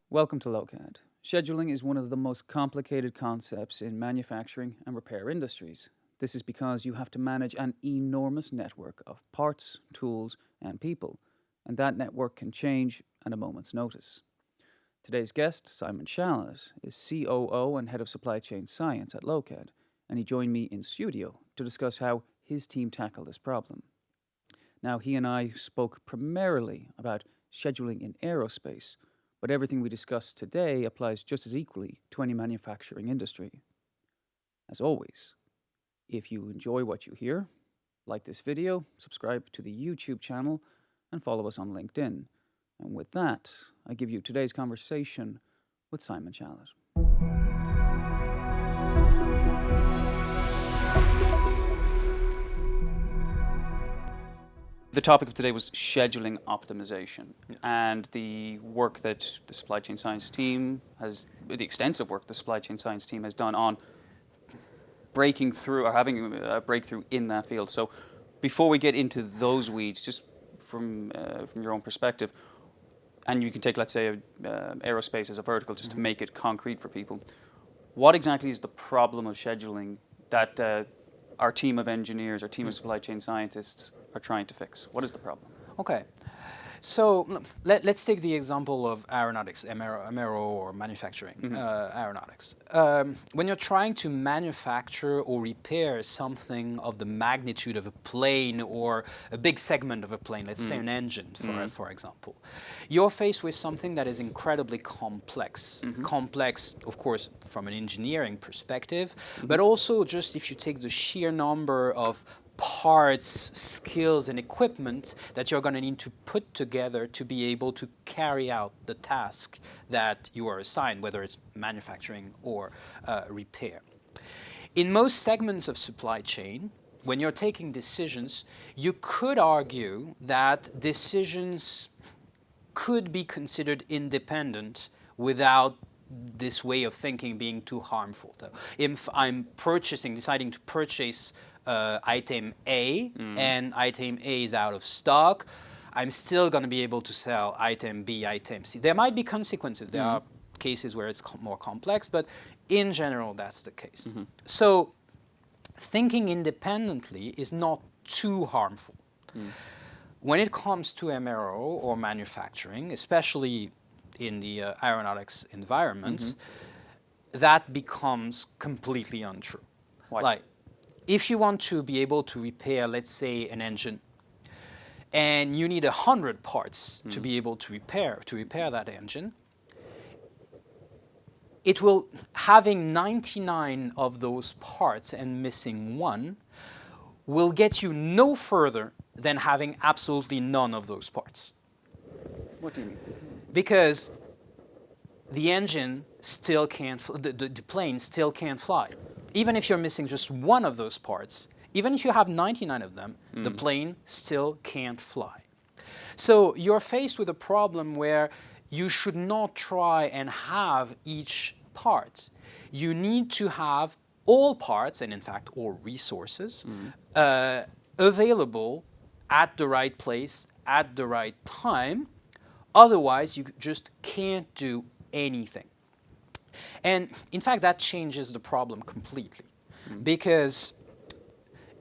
Welcome to Lokad. Scheduling is one of the most complicated concepts in manufacturing and repair industries. This is because you have to manage an enormous network of parts, tools, and people, and that network can change at a moment's notice. Today's guest, Simon Schalit, is COO and Head of Supply Chain Science at Lokad, and he joined me in studio to discuss how his team tackled this problem. Now, he and I spoke primarily about scheduling in aerospace, but everything we discussed today applies just as equally to any manufacturing industry. As always, if you enjoy what you hear, like this video, subscribe to the YouTube channel, and follow us on LinkedIn. And with that, I give you today's conversation with Simon Schalit. The topic of today was scheduling optimization, and the work that the supply chain science team the extensive work the supply chain science team has done on breaking through or having a breakthrough in that field. So before we get into those weeds, just from your own perspective, and you can take, let's say, aerospace as a vertical just to make it concrete for people, what exactly is the problem of scheduling that our team of engineers, our team of supply chain scientists are trying to fix? What is the problem? Okay. So let's take the example of aeronautics, MRO or manufacturing aeronautics. When you're trying to manufacture or repair something of the magnitude of a plane or a big segment of a plane, let's say an engine, for example, you're faced with something that is incredibly complex. Complex, of course, from an engineering perspective, but also just if you take the sheer number of parts, skills, and equipment that you're going to need to put together to be able to carry out the task that you are assigned, whether it's manufacturing or repair. In most segments of supply chain, when you're taking decisions, you could argue that decisions could be considered independent without this way of thinking being too harmful. So if I'm deciding to purchase item A and item A is out of stock, I'm still going to be able to sell item B, item C. There might be consequences. There are cases where it's more complex, but in general, that's the case. So thinking independently is not too harmful. When it comes to MRO or manufacturing, especially in the aeronautics environments, that becomes completely untrue. Why? Like, if you want to be able to repair, let's say, an engine, and you need 100 parts to be able to repair that engine, having 99 of those parts and missing one will get you no further than having absolutely none of those parts. What do you mean? Because the engine still can't, the plane still can't fly. Even if you're missing just one of those parts, even if you have 99 of them, the plane still can't fly. So you're faced with a problem where you should not try and have each part. You need to have all parts, and in fact all resources, available at the right place, at the right time. Otherwise, you just can't do anything. And in fact, that changes the problem completely. Because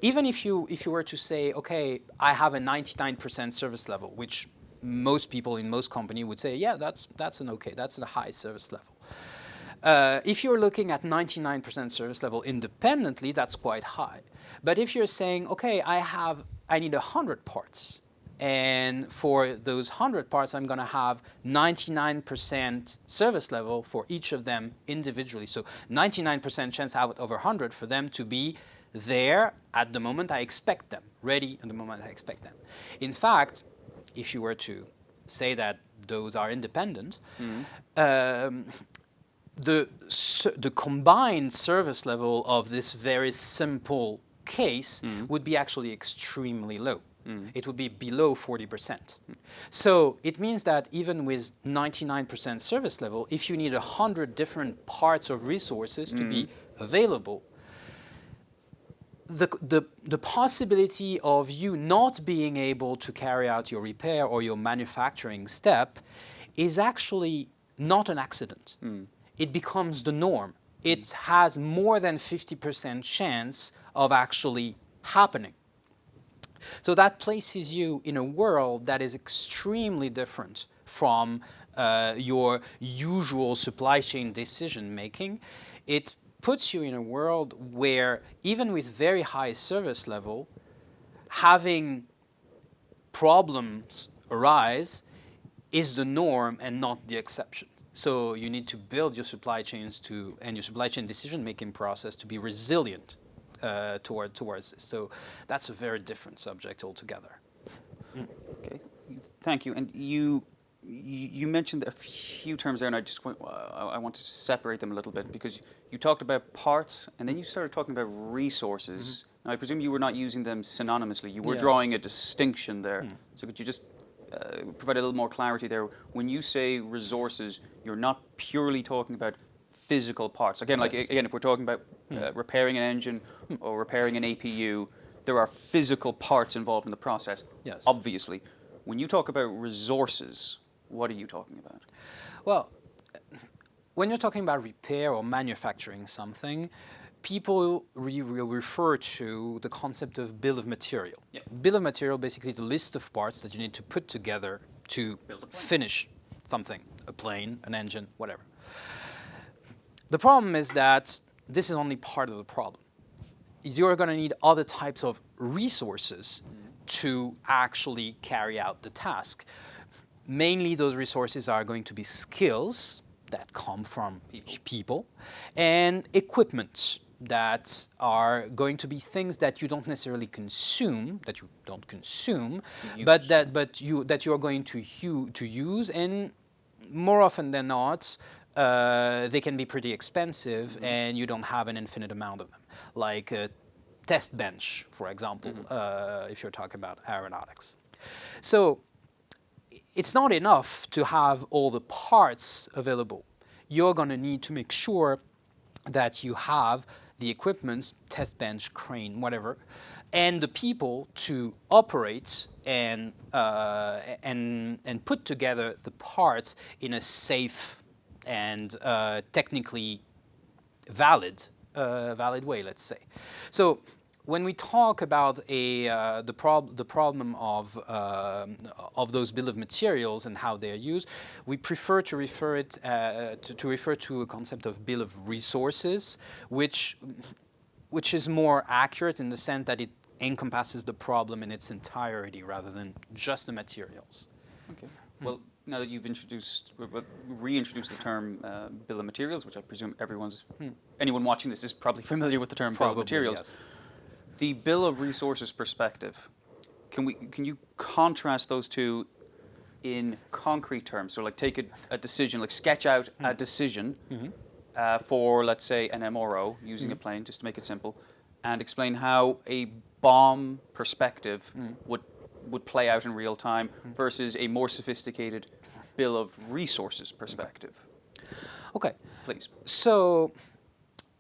even if you were to say, okay, I have a 99% service level, which most people in most companies would say, yeah, that's a high service level. If you're looking at 99% service level independently, that's quite high. But if you're saying, okay, I need 100 parts, and for those 100 parts, I'm going to have 99% service level for each of them individually. So 99% chance out of 100 for them to be there at the moment I expect them, ready at the moment I expect them. In fact, if you were to say that those are independent, the combined service level of this very simple case would be actually extremely low. It would be below 40%. So it means that even with 99% service level, if you need 100 different parts of resources to be available, the possibility of you not being able to carry out your repair or your manufacturing step is actually not an accident. It becomes the norm. It has more than 50% chance of actually happening. So that places you in a world that is extremely different from your usual supply chain decision making. It puts you in a world where, even with very high service level, having problems arise is the norm and not the exception. So you need to build your supply chains and your supply chain decision-making process to be resilient towards this. So that's a very different subject altogether. Okay, thank you. And you mentioned a few terms there, and I want to separate them a little bit, because you talked about parts, and then you started talking about resources. Now, I presume you were not using them synonymously. You were drawing a distinction there. So could you just provide a little more clarity there? When you say resources, you're not purely talking about physical parts. Again, if we're talking about repairing an engine or repairing an APU, there are physical parts involved in the process. Yes. Obviously. When you talk about resources, what are you talking about? Well, when you're talking about repair or manufacturing something, people will refer to the concept of bill of material. Yeah. Bill of material, basically the list of parts that you need to put together to finish something, a plane, an engine, whatever. The problem is that this is only part of the problem. You're going to need other types of resources to actually carry out the task. Mainly those resources are going to be skills that come from people and equipment that are going to be things that you don't necessarily consume, that you don't consume, but that you are going to use, and more often than not, they can be pretty expensive, and you don't have an infinite amount of them. Like a test bench, for example, if you're talking about aeronautics. So it's not enough to have all the parts available. You're going to need to make sure that you have the equipment, test bench, crane, whatever, and the people to operate and put together the parts in a safe and technically valid way, let's say. So when we talk about the problem of those bill of materials and how they are used, we prefer to refer to a concept of bill of resources, which is more accurate in the sense that it encompasses the problem in its entirety rather than just the materials. Okay. Well, now that you've reintroduced the term bill of materials, which I presume anyone watching this is probably familiar with the term bill of materials. Yes. The bill of resources perspective, can you contrast those two in concrete terms? So like take a decision, like sketch out a decision for, let's say, an MRO using a plane, just to make it simple, and explain how a BOM perspective would play out in real time versus a more sophisticated bill of resources perspective. Okay. Please. So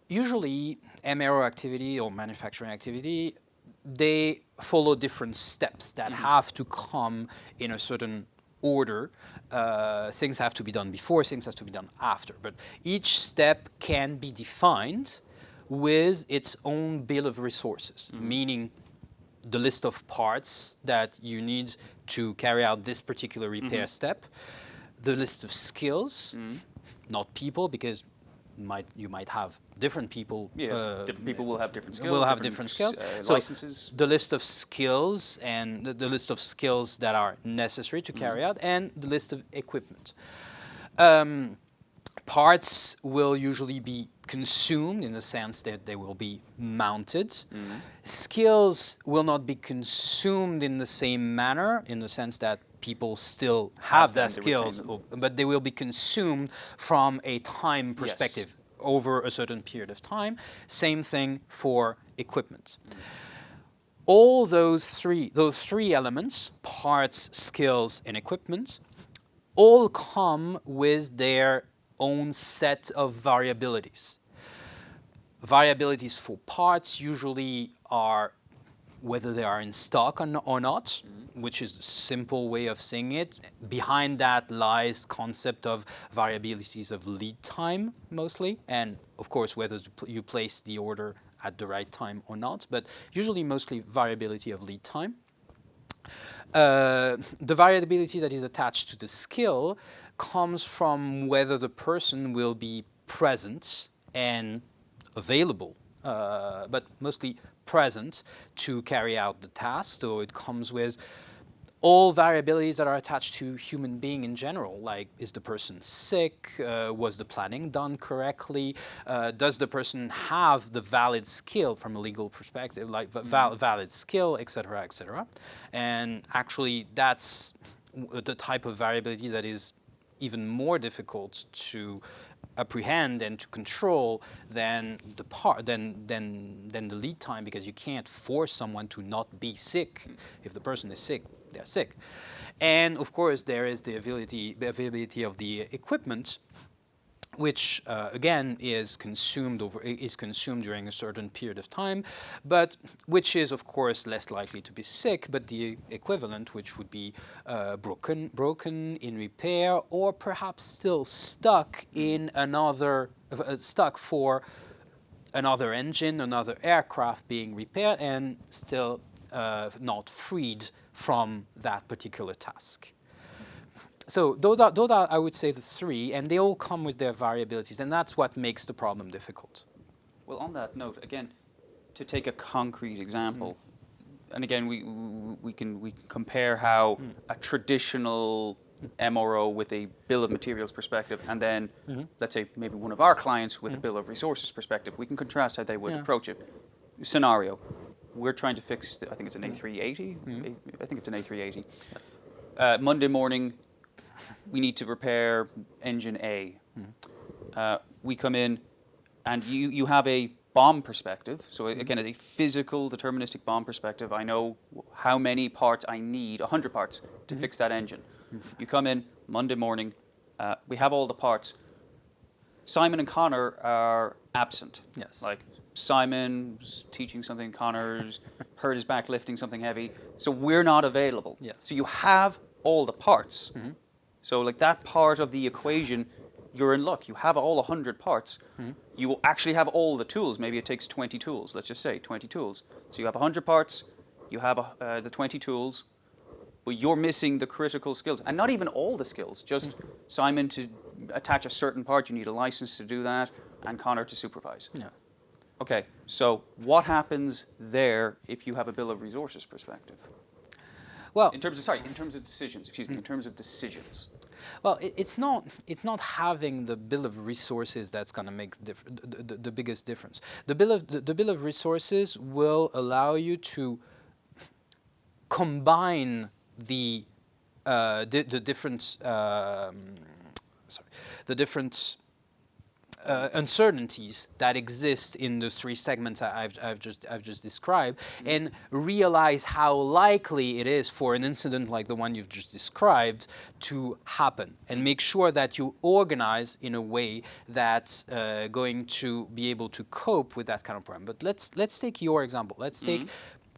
usually MRO activity or manufacturing activity, they follow different steps that have to come in a certain order. Things have to be done before, things have to be done after. But each step can be defined with its own bill of resources, meaning the list of parts that you need to carry out this particular repair step, the list of skills, not people, because you might have different people. Different people will have different skills. Will have different skills. Licenses. So the list of skills and the list of skills that are necessary to carry out, and the list of equipment. Parts will usually be consumed in the sense that they will be mounted. Skills will not be consumed in the same manner, in the sense that people still have their skills, but they will be consumed from a time perspective over a certain period of time. Same thing for equipment. All those three elements, parts, skills, and equipment, all come with their own set of variabilities. Variabilities for parts usually are whether they are in stock or not, which is a simple way of saying it. Behind that lies concept of variabilities of lead time mostly, and of course whether you place the order at the right time or not, but usually mostly variability of lead time. The variability that is attached to the skill comes from whether the person will be present and available, but mostly present to carry out the task. So it comes with all variabilities that are attached to human being in general, like is the person sick, was the planning done correctly, does the person have the valid skill from a legal perspective, like valid skill, etc., etc. And actually that's the type of variability that is even more difficult to apprehend and to control than the lead time, because you can't force someone to not be sick. If the person is sick, they're sick. And of course there is the availability of the equipment, which again is consumed during a certain period of time, but which is of course less likely to be sick, but the equivalent, which would be broken in repair, or perhaps still stuck in stuck for another engine, another aircraft being repaired, and still not freed from that particular task. So those are, I would say, the three, and they all come with their variabilities, and that's what makes the problem difficult. Well, on that note, again, to take a concrete example, and again, we can compare how a traditional MRO with a bill of materials perspective, and then let's say maybe one of our clients with a bill of resources perspective, we can contrast how they would approach it. Scenario: we're trying to fix, I think it's an A380. I think it's an A380. Yes. Monday morning, we need to repair engine A. We come in, and you have a BOM perspective. So again, as a physical, deterministic BOM perspective, I know how many parts I need, 100 parts, to fix that engine. You come in Monday morning, we have all the parts. Simon and Connor are absent. Yes. Like Simon's teaching something, Connor's hurt his back lifting something heavy. So we're not available. Yes. So you have all the parts. So like that part of the equation, you're in luck. You have all 100 parts. You will actually have all the tools. Maybe it takes 20 tools. Let's just say 20 tools. So you have 100 parts. You have the 20 tools. But you're missing the critical skills. And not even all the skills. Just Simon, to attach a certain part, you need a license to do that. And Connor to supervise. Yeah. Okay, so what happens there if you have a bill of resources perspective? Well, in terms of decisions, in terms of decisions. Well, it's not having the bill of resources that's going to make the biggest difference. The bill of resources will allow you to combine the different uncertainties that exist in the three segments I've just described, and realize how likely it is for an incident like the one you've just described to happen, and make sure that you organize in a way that's going to be able to cope with that kind of problem. But let's take your example. Let's take,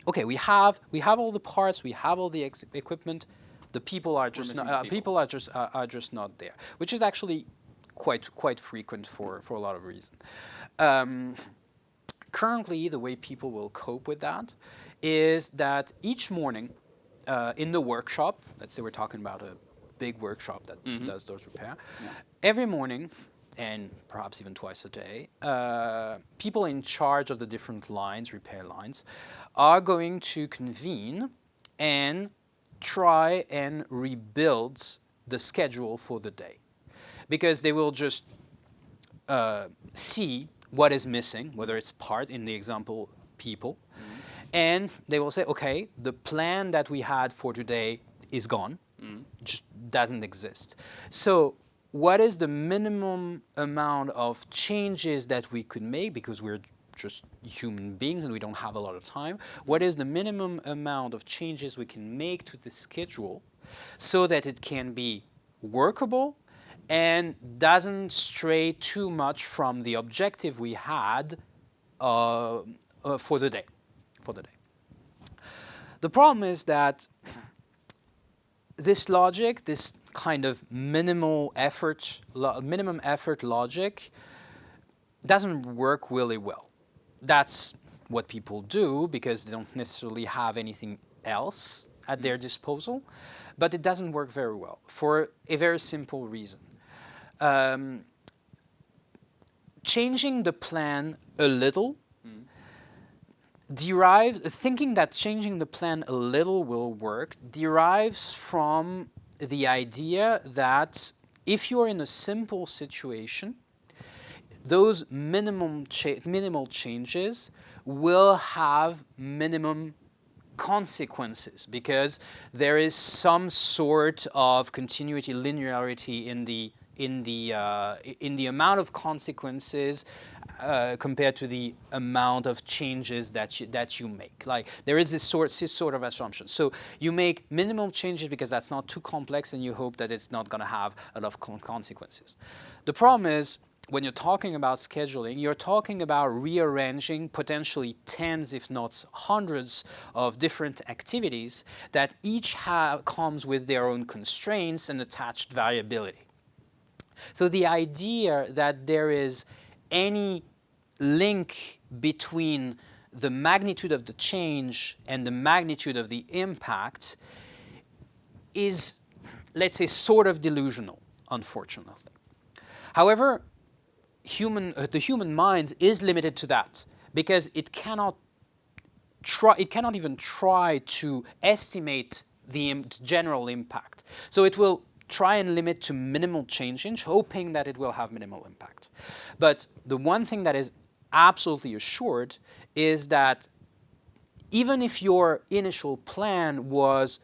okay, we have all the parts, we have all the equipment. The people are just not there, which is actually quite frequent for a lot of reasons. Currently, the way people will cope with that is that each morning in the workshop, let's say we're talking about a big workshop that does those repair, every morning, and perhaps even twice a day, people in charge of the different lines, repair lines, are going to convene and try and rebuild the schedule for the day. Because they will just see what is missing, whether it's part, in the example, people, and they will say, okay, the plan that we had for today is gone, just doesn't exist. So what is the minimum amount of changes that we could make, because we're just human beings and we don't have a lot of time? What is the minimum amount of changes we can make to the schedule so that it can be workable and doesn't stray too much from the objective we had for the day. The problem is that this logic, this kind of minimum effort logic, doesn't work really well. That's what people do because they don't necessarily have anything else at their disposal, but it doesn't work very well for a very simple reason. Changing the plan a little thinking that changing the plan a little will work derives from the idea that if you're in a simple situation, those minimal changes will have minimum consequences because there is some sort of continuity, linearity in the amount of consequences compared to the amount of changes that you make. Like there is this sort of assumption. So you make minimum changes because that's not too complex, and you hope that it's not going to have a lot of consequences. The problem is, when you're talking about scheduling, you're talking about rearranging potentially tens, if not hundreds, of different activities that each comes with their own constraints and attached variability. So the idea that there is any link between the magnitude of the change and the magnitude of the impact is, let's say, sort of delusional, unfortunately. However, the human mind is limited to that because it cannot even try to estimate the general impact. So it will try and limit to minimal change, hoping that it will have minimal impact. But the one thing that is absolutely assured is that even if your initial plan was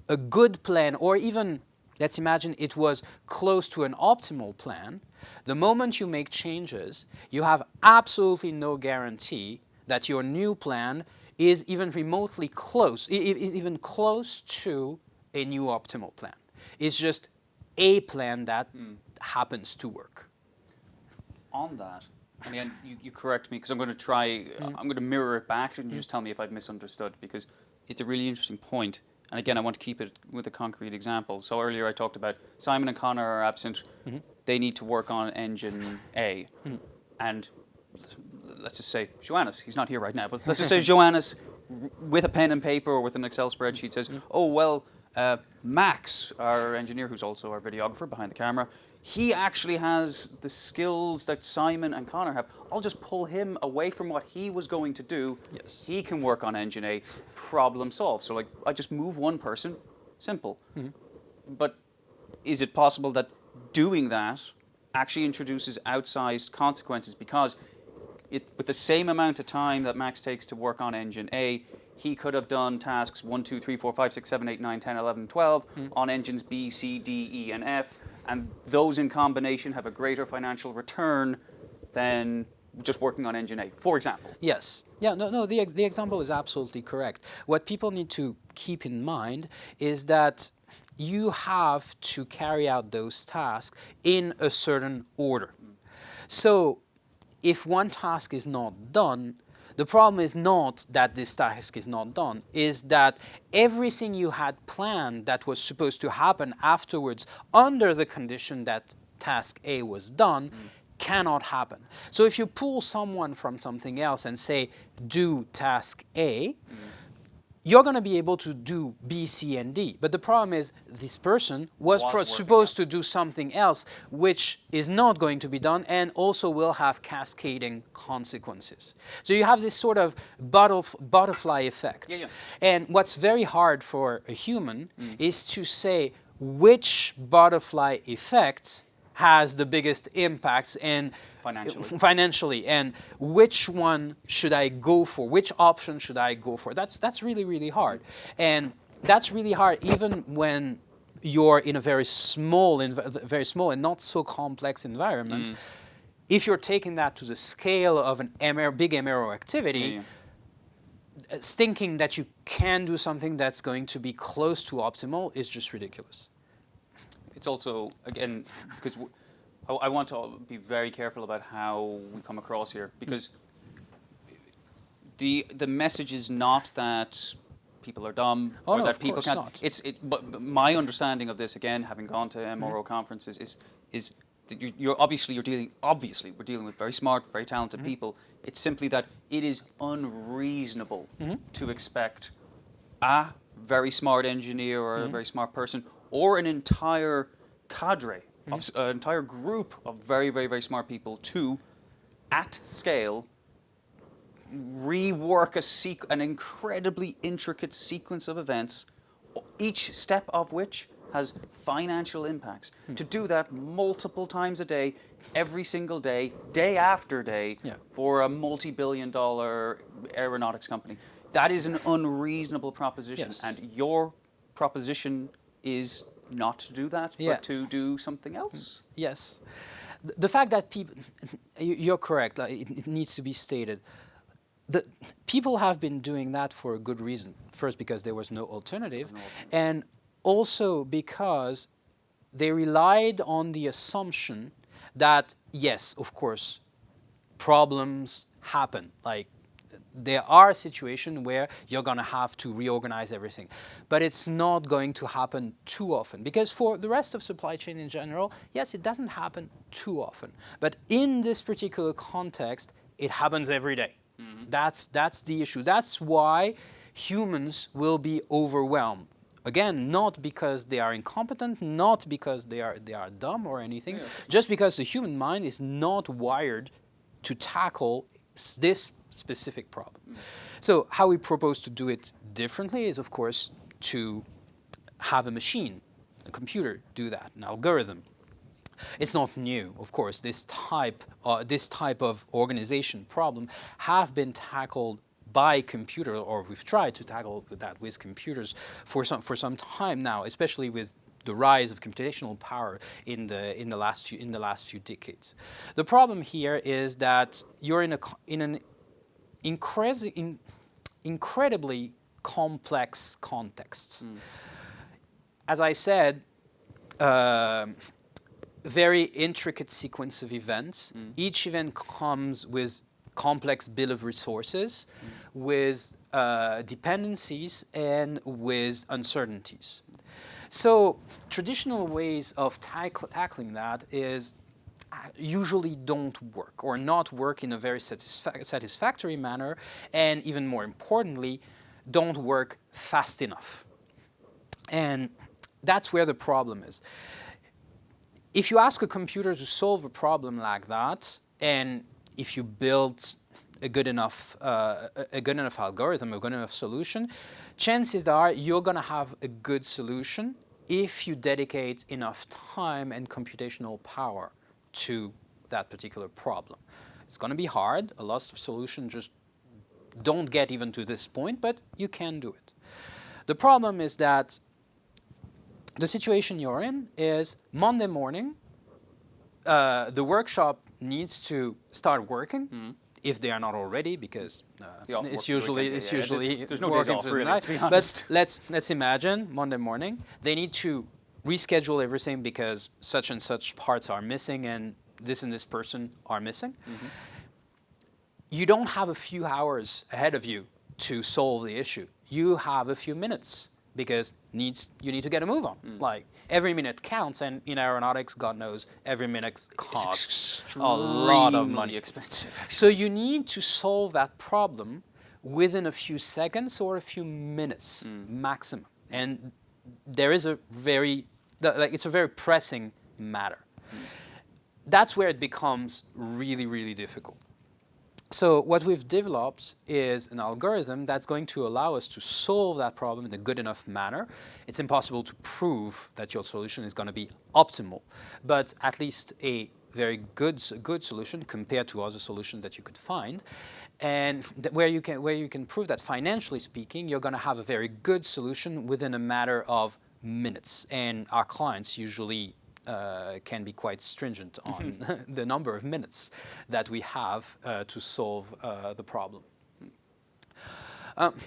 a good plan, or even, let's imagine it was close to an optimal plan, the moment you make changes, you have absolutely no guarantee that your new plan is even remotely close, even close to a new optimal plan. It's just a plan that happens to work. On that, and again, you correct me because I'm going to try, I'm going to mirror it back and just tell me if I've misunderstood, because it's a really interesting point. And again, I want to keep it with a concrete example. So earlier I talked about Simon and Connor are absent. They need to work on engine A. And let's just say Johannes, he's not here right now, but let's just say Johannes, with a pen and paper or with an Excel spreadsheet, says, oh, well, Max, our engineer, who's also our videographer behind the camera, he actually has the skills that Simon and Connor have. I'll just pull him away from what he was going to do. Yes. He can work on engine A, problem solved. So like, I just move one person, simple. But is it possible that doing that actually introduces outsized consequences? Because with the same amount of time that Max takes to work on engine A, he could have done tasks 1, 2, 3, 4, 5, 6, 7, 8, 9, 10, 11, 12 on engines B, C, D, E, and F. And those in combination have a greater financial return than just working on engine A, for example. Yes. Yeah, no, the example is absolutely correct. What people need to keep in mind is that you have to carry out those tasks in a certain order. So if one task is not done, the problem is not that this task is not done, is that everything you had planned that was supposed to happen afterwards under the condition that task A was done cannot happen. So if you pull someone from something else and say, do task A, you're going to be able to do B, C, and D. But the problem is this person was supposed to do something else, which is not going to be done and also will have cascading consequences. So you have this sort of butterfly effect. And what's very hard for a human is to say which butterfly effect has the biggest impacts and financially, and which one should I go for? Which option should I go for? That's really, really hard. And that's really hard even when you're in a very small and not so complex environment. If you're taking that to the scale of an big MRO activity, thinking that you can do something that's going to be close to optimal is just ridiculous. It's also, again, because I want to be very careful about how we come across here, because the message is not that people are dumb Oh, or no, that of people course can't. not. But my understanding of this, again, having gone to MRO conferences, is that we're dealing with very smart, very talented people. It's simply that it is unreasonable to expect a very smart engineer or a very smart person or an entire cadre of an entire group of very, very, very smart people to, at scale, rework an incredibly intricate sequence of events, each step of which has financial impacts. To do that multiple times a day, every single day, day after day, Yeah. for a multi-billion-dollar aeronautics company, that is an unreasonable proposition. Yes. And your proposition is not to do that, Yeah. but to do something else. Yes. The fact that people, you're correct, like, it needs to be stated. The people have been doing that for a good reason. First, because there was no alternative, and also because they relied on the assumption that, yes, of course, problems happen. Like, there are situations where you're going to have to reorganize everything. But it's not going to happen too often. Because for the rest of supply chain in general, yes, it doesn't happen too often. But in this particular context, it happens every day. That's the issue. That's why humans will be overwhelmed. Again, not because they are incompetent, not because they are dumb or anything, just because the human mind is not wired to tackle this specific problem. So how we propose to do it differently is, of course, to have a machine, a computer, do that, an algorithm. It's not new, of course. This type of organization problem have been tackled by computer, or we've tried to tackle that with computers for some time now, especially with the rise of computational power in the last few decades. The problem here is that you're in an incredibly complex context. As I said, very intricate sequence of events. Each event comes with complex bill of resources, with dependencies, and with uncertainties. So traditional ways of tackling that is usually don't work, or not work in a very satisfactory manner, and even more importantly, don't work fast enough. And that's where the problem is. If you ask a computer to solve a problem like that, and if you build a good enough algorithm, a good enough solution, chances are you're going to have a good solution if you dedicate enough time and computational power to that particular problem. It's going to be hard. A lot of solutions just don't get even to this point, but you can do it. The problem is that the situation you're in is Monday morning, the workshop needs to start working, if they are not already, because it's usually there's no days off, really, night. to be honest. But let's imagine Monday morning they need to reschedule everything because such and such parts are missing and this person are missing. You don't have a few hours ahead of you to solve the issue. You have a few minutes, because you need to get a move on. Like, every minute counts, and in aeronautics, God knows, every minute costs a lot of money. Expensive. So you need to solve that problem within a few seconds or a few minutes maximum. And there is it's a very pressing matter. That's where it becomes really, really difficult. So what we've developed is an algorithm that's going to allow us to solve that problem in a good enough manner. It's impossible to prove that your solution is going to be optimal, but at least a very good solution compared to other solutions that you could find, and where you can prove that financially speaking, you're going to have a very good solution within a matter of minutes. And our clients usually can be quite stringent on the number of minutes that we have to solve the problem.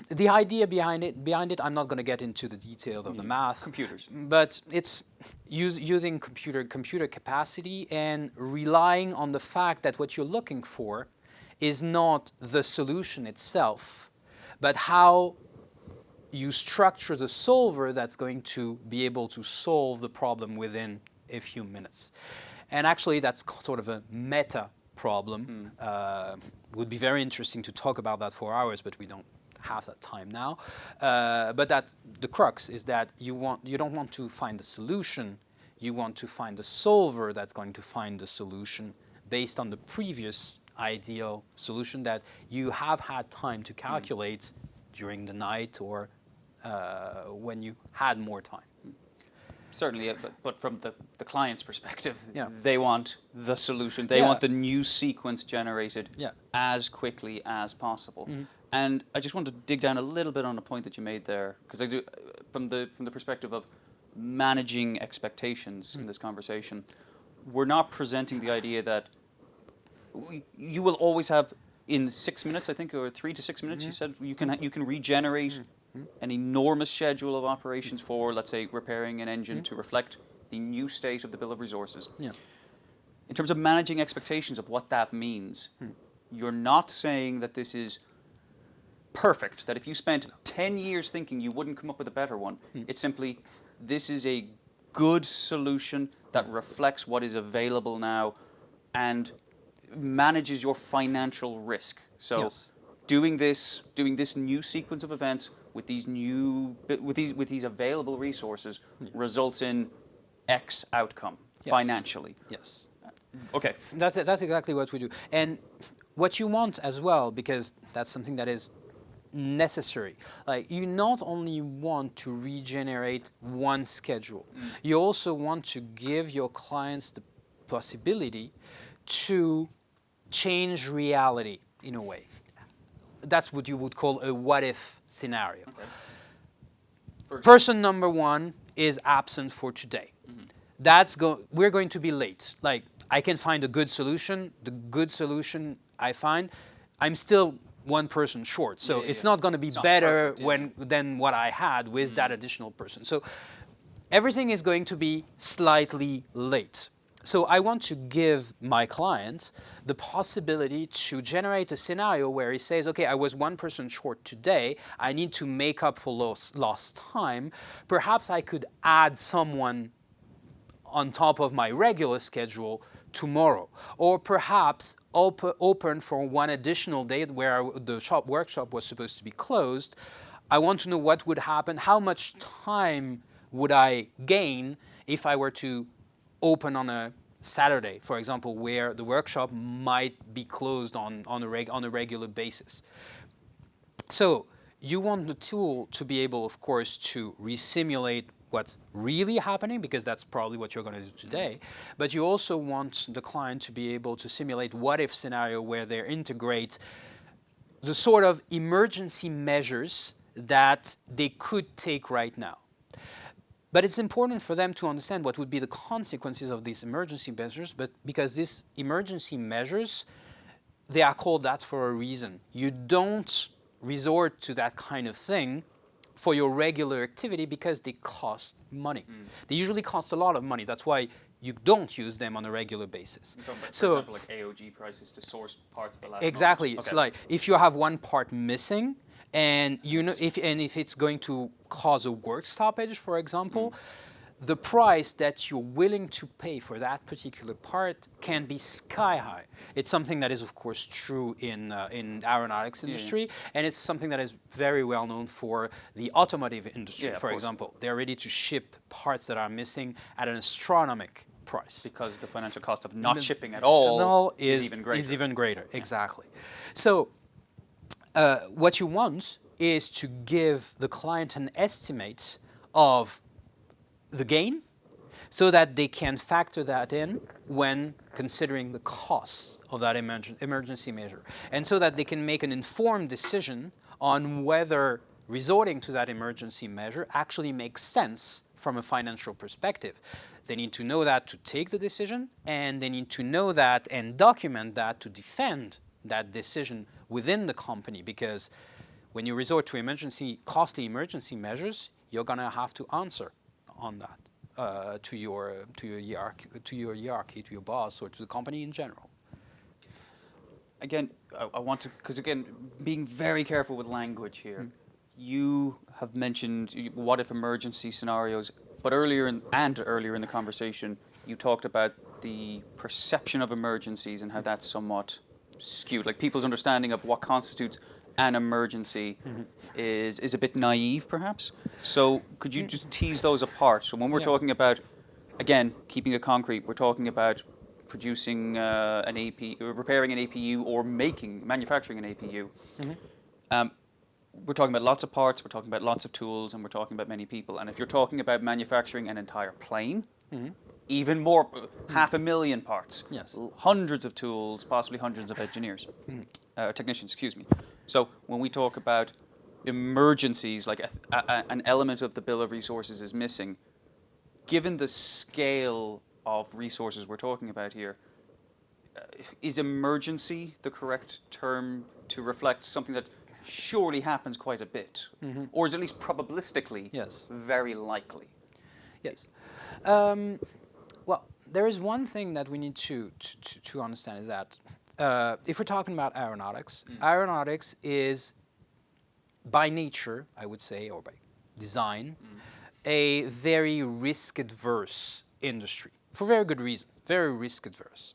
The idea behind it, I'm not going to get into the details of the math. Computers. But it's using computer capacity and relying on the fact that what you're looking for is not the solution itself, but how you structure the solver that's going to be able to solve the problem within a few minutes. And actually, that's sort of a meta problem. Would be very interesting to talk about that for hours, but we don't have that time now. But that the crux is that you don't want to find a solution. You want to find a solver that's going to find the solution based on the previous ideal solution that you have had time to calculate during the night or when you had more time. Certainly, but from the client's perspective, Yeah. they want the solution. They Yeah. want the new sequence generated Yeah. as quickly as possible. And I just want to dig down a little bit on a point that you made there, because I do, from the perspective of managing expectations in this conversation, we're not presenting the idea that you will always have in 6 minutes, I think, or 3 to 6 minutes. You said you can regenerate an enormous schedule of operations for, let's say, repairing an engine to reflect the new state of the bill of resources. Yeah. In terms of managing expectations of what that means, you're not saying that this is perfect, that if you spent 10 years thinking you wouldn't come up with a better one. It's simply, this is a good solution that reflects what is available now and manages your financial risk. So Yes. doing this new sequence of events with these available resources results in X outcome financially. Yes. Okay. That's it. That's exactly what we do. And what you want as well, because that's something that is necessary. Like, you not only want to regenerate one schedule, you also want to give your clients the possibility to change reality in a way. That's what you would call a what-if scenario. Okay. Person number one is absent for today. We're going to be late. Like, I can find a good solution. The good solution I find, I'm still one person short. So it's not going to be better than what I had with that additional person. So everything is going to be slightly late. So I want to give my client the possibility to generate a scenario where he says, okay, I was one person short today. I need to make up for lost time. Perhaps I could add someone on top of my regular schedule tomorrow, or perhaps open for one additional day where the workshop was supposed to be closed. I want to know what would happen, how much time would I gain if I were to open on a Saturday, for example, where the workshop might be closed on a regular basis. So you want the tool to be able, of course, to resimulate what's really happening, because that's probably what you're going to do today. But you also want the client to be able to simulate what-if scenario where they integrate the sort of emergency measures that they could take right now. But it's important for them to understand what would be the consequences of these emergency measures, but because these emergency measures, they are called that for a reason. You don't resort to that kind of thing for your regular activity because they cost money. They usually cost a lot of money. That's why you don't use them on a regular basis. You're talking about, So, for example, like AOG prices to source parts at the last exactly. moment. It's Okay. like if you have one part missing, and you know if it's going to cause a work stoppage, for example, the price that you're willing to pay for that particular part can be sky high. It's something that is, of course, true in aeronautics industry, and it's something that is very well known for the automotive industry, for example. They're ready to ship parts that are missing at an astronomical price. Because the financial cost of not shipping at all is even greater. Is even greater, exactly. So what you want is to give the client an estimate of the gain so that they can factor that in when considering the costs of that emergency measure, and so that they can make an informed decision on whether resorting to that emergency measure actually makes sense from a financial perspective. They need to know that to take the decision, and they need to know that and document that to defend that decision within the company, because when you resort to costly emergency measures, you're going to have to answer on that to your hierarchy, to your boss, or to the company in general. Again, I want to, because again, being very careful with language here. You have mentioned what if emergency scenarios, but earlier in the conversation, you talked about the perception of emergencies and how that's somewhat skewed. Like people's understanding of what constitutes an emergency is a bit naive, perhaps. So could you just tease those apart? So when we're Yeah. talking about, again, keeping it concrete, we're talking about producing an AP, repairing an APU, or manufacturing an APU. Um, we're talking about lots of parts, we're talking about lots of tools, and we're talking about many people. And if you're talking about manufacturing an entire plane, even more, 500,000 parts, Yes. hundreds of tools, possibly hundreds of engineers, technicians, excuse me. So when we talk about emergencies, like an element of the bill of resources is missing, given the scale of resources we're talking about here, is emergency the correct term to reflect something that surely happens quite a bit, or is at least probabilistically Yes. very likely? Yes. Well, there is one thing that we need to understand is that if we're talking about aeronautics, aeronautics is by nature, I would say, or by design, a very risk-adverse industry for very good reason, very risk-adverse.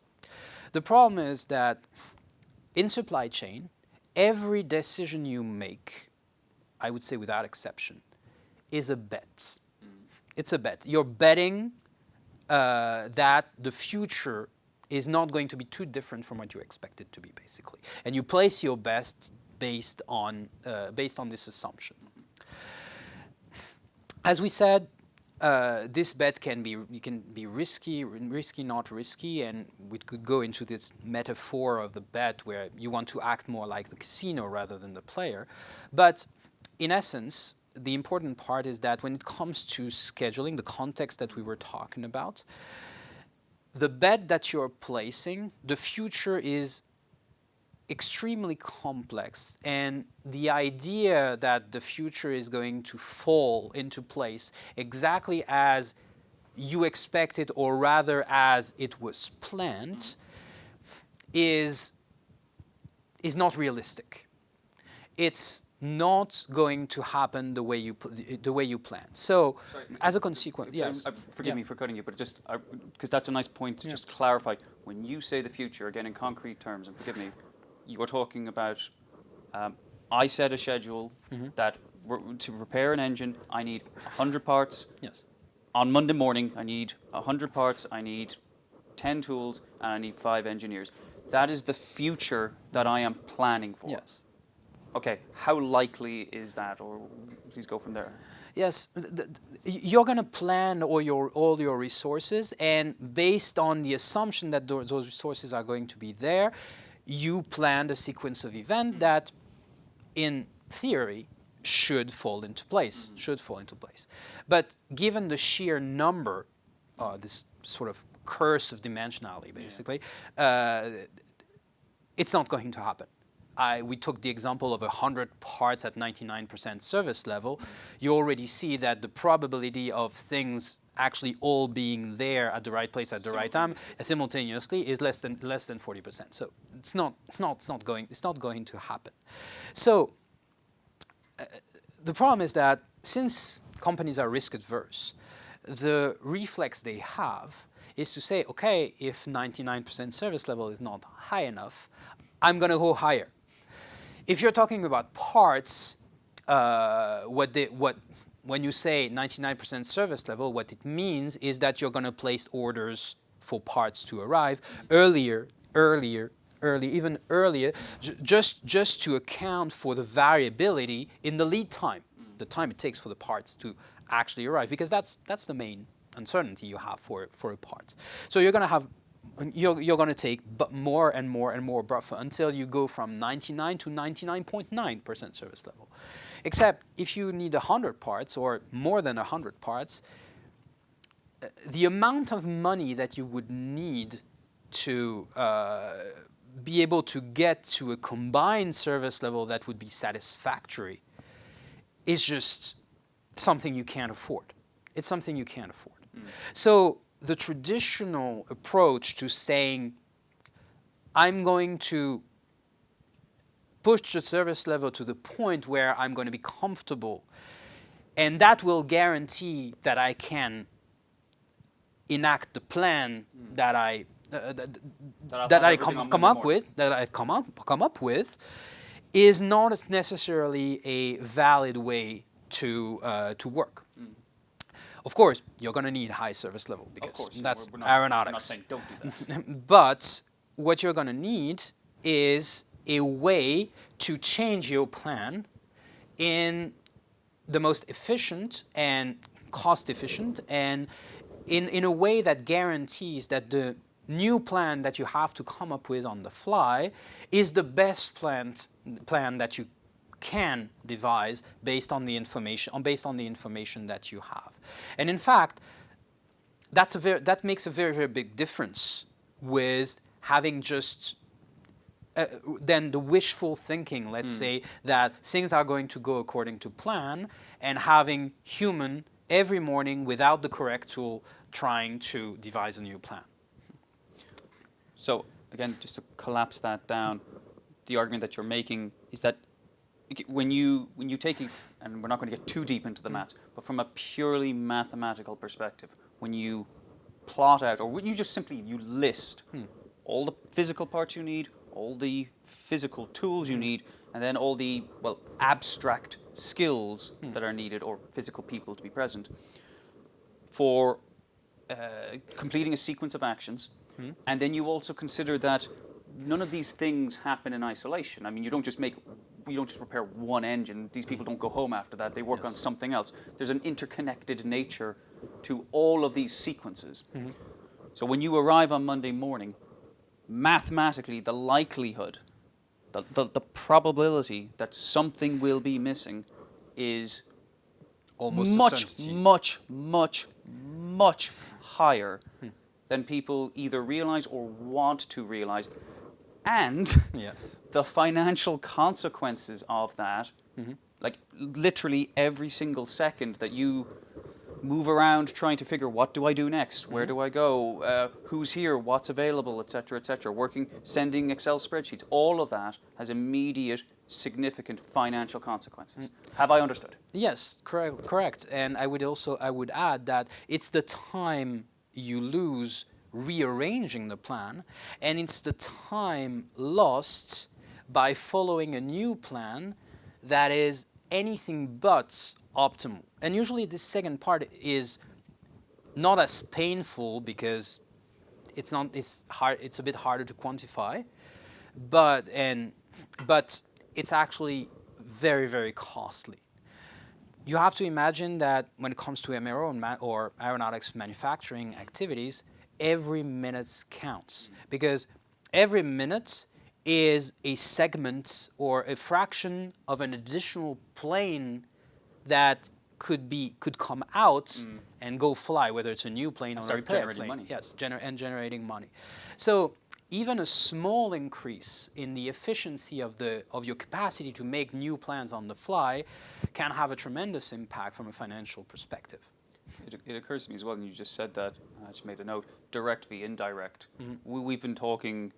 The problem is that in supply chain, every decision you make, I would say without exception, is a bet. It's a bet. You're betting that the future is not going to be too different from what you expect it to be, basically. And you place your bets based on this assumption. As we said, this bet can be risky, not risky, and we could go into this metaphor of the bet where you want to act more like the casino rather than the player. But in essence, the important part is that when it comes to scheduling, the context that we were talking about, the bet that you're placing, the future is extremely complex, and the idea that the future is going to fall into place exactly as you expected, or rather as it was planned, is not realistic. It's not going to happen the way you plan. So, Sorry, as a consequence, yes. Forgive me for cutting you, but just because that's a nice point to just clarify. When you say the future, again in concrete terms, and forgive me, you were talking about, I set a schedule that to repair an engine, I need 100 parts. Yes. On Monday morning, I need 100 parts, I need 10 tools, and I need 5 engineers. That is the future that I am planning for. Yes. Okay, how likely is that, or please go from there. Yes, you're going to plan all your resources, and based on the assumption that those resources are going to be there, you plan the sequence of events that, in theory, should fall into place. But given the sheer number, this sort of curse of dimensionality, basically, it's not going to happen. We took the example of 100 parts at 99% service level. You already see that the probability of things actually all being there at the right place at the right time simultaneously is less than 40%. So it's not going to happen. So the problem is that since companies are risk adverse, the reflex they have is to say, okay, if 99% service level is not high enough, I'm going to go higher. If you're talking about parts, when you say 99% service level, what it means is that you're going to place orders for parts to arrive even earlier, just to account for the variability in the lead time, the time it takes for the parts to actually arrive, because that's the main uncertainty you have for a part. So you're going to take more and more buffer until you go from 99 to 99.9% service level. Except if you need 100 parts or more than 100 parts, the amount of money that you would need to be able to get to a combined service level that would be satisfactory is just something you can't afford. It's something you can't afford. So the traditional approach to saying, I'm going to push the service level to the point where I'm going to be comfortable. And that will guarantee that I can enact the plan that I've come up with, is not necessarily a valid way to work. Of course, you're going to need high service level because that's aeronautics. We're not saying don't do that. But what you're going to need is a way to change your plan in the most efficient and cost efficient, and in a way that guarantees that the new plan that you have to come up with on the fly is the best plan that you can devise based on the information that you have. And in fact, that makes a very, very big difference with having just then the wishful thinking, let's say, that things are going to go according to plan, and having human every morning without the correct tool trying to devise a new plan. So again, just to collapse that down, the argument that you're making is that when you take it, and we're not going to get too deep into the maths, but from a purely mathematical perspective, when you plot out, or when you just simply list all the physical parts you need, all the physical tools you need, and then all the, well, abstract skills that are needed, or physical people to be present, for completing a sequence of actions. And then you also consider that none of these things happen in isolation. I mean, you don't just repair one engine. These people don't go home after that. They work on something else. There's an interconnected nature to all of these sequences. So when you arrive on Monday morning, mathematically, the likelihood, the probability that something will be missing is Almost much higher than people either realize or want to realize. And the financial consequences of that, like literally every single second that you move around trying to figure, what do I do next? Where do I go? Who's here? What's available? Etc. etc. Sending Excel spreadsheets. All of that has immediate, significant financial consequences. Have I understood? Yes, correct. And I would add that it's the time you lose rearranging the plan, and it's the time lost by following a new plan that is anything but optimal. And usually this second part is not as painful because it's a bit harder to quantify, but it's actually very, very costly. You have to imagine that when it comes to MRO or aeronautics manufacturing activities, every minute counts, because every minute is a segment or a fraction of an additional plane that could come out and go fly, whether it's a new plane or a repair plane. Money. Yes, generating money. So even a small increase in the efficiency of your capacity to make new plans on the fly can have a tremendous impact from a financial perspective. It occurs to me as well, and you just said that, I just made a note, direct v indirect. We've been talking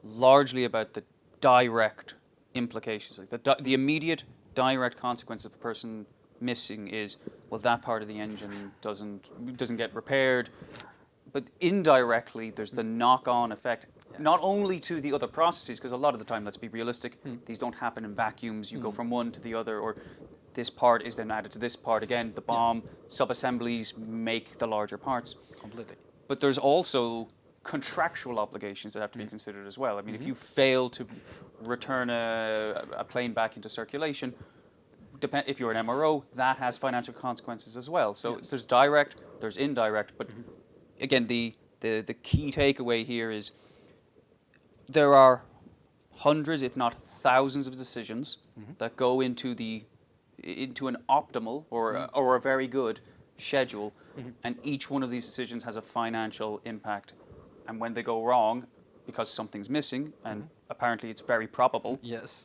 largely about the direct implications, like the immediate direct consequence of a person missing is, well, that part of the engine doesn't get repaired. But indirectly, there's the knock-on effect, not only to the other processes, because a lot of the time, let's be realistic, these don't happen in vacuums. You go from one to the other, or this part is then added to this part again. The BOM sub-assemblies make the larger parts. Completely. But there's also contractual obligations that have to be considered as well. I mean, if you fail to return a plane back into circulation, if you're an MRO, that has financial consequences as well. So there's direct, there's indirect, but again, the key takeaway here is there are hundreds, if not thousands, of decisions that go into an optimal or a very good schedule, and each one of these decisions has a financial impact. And when they go wrong, because something's missing, and apparently it's very probable,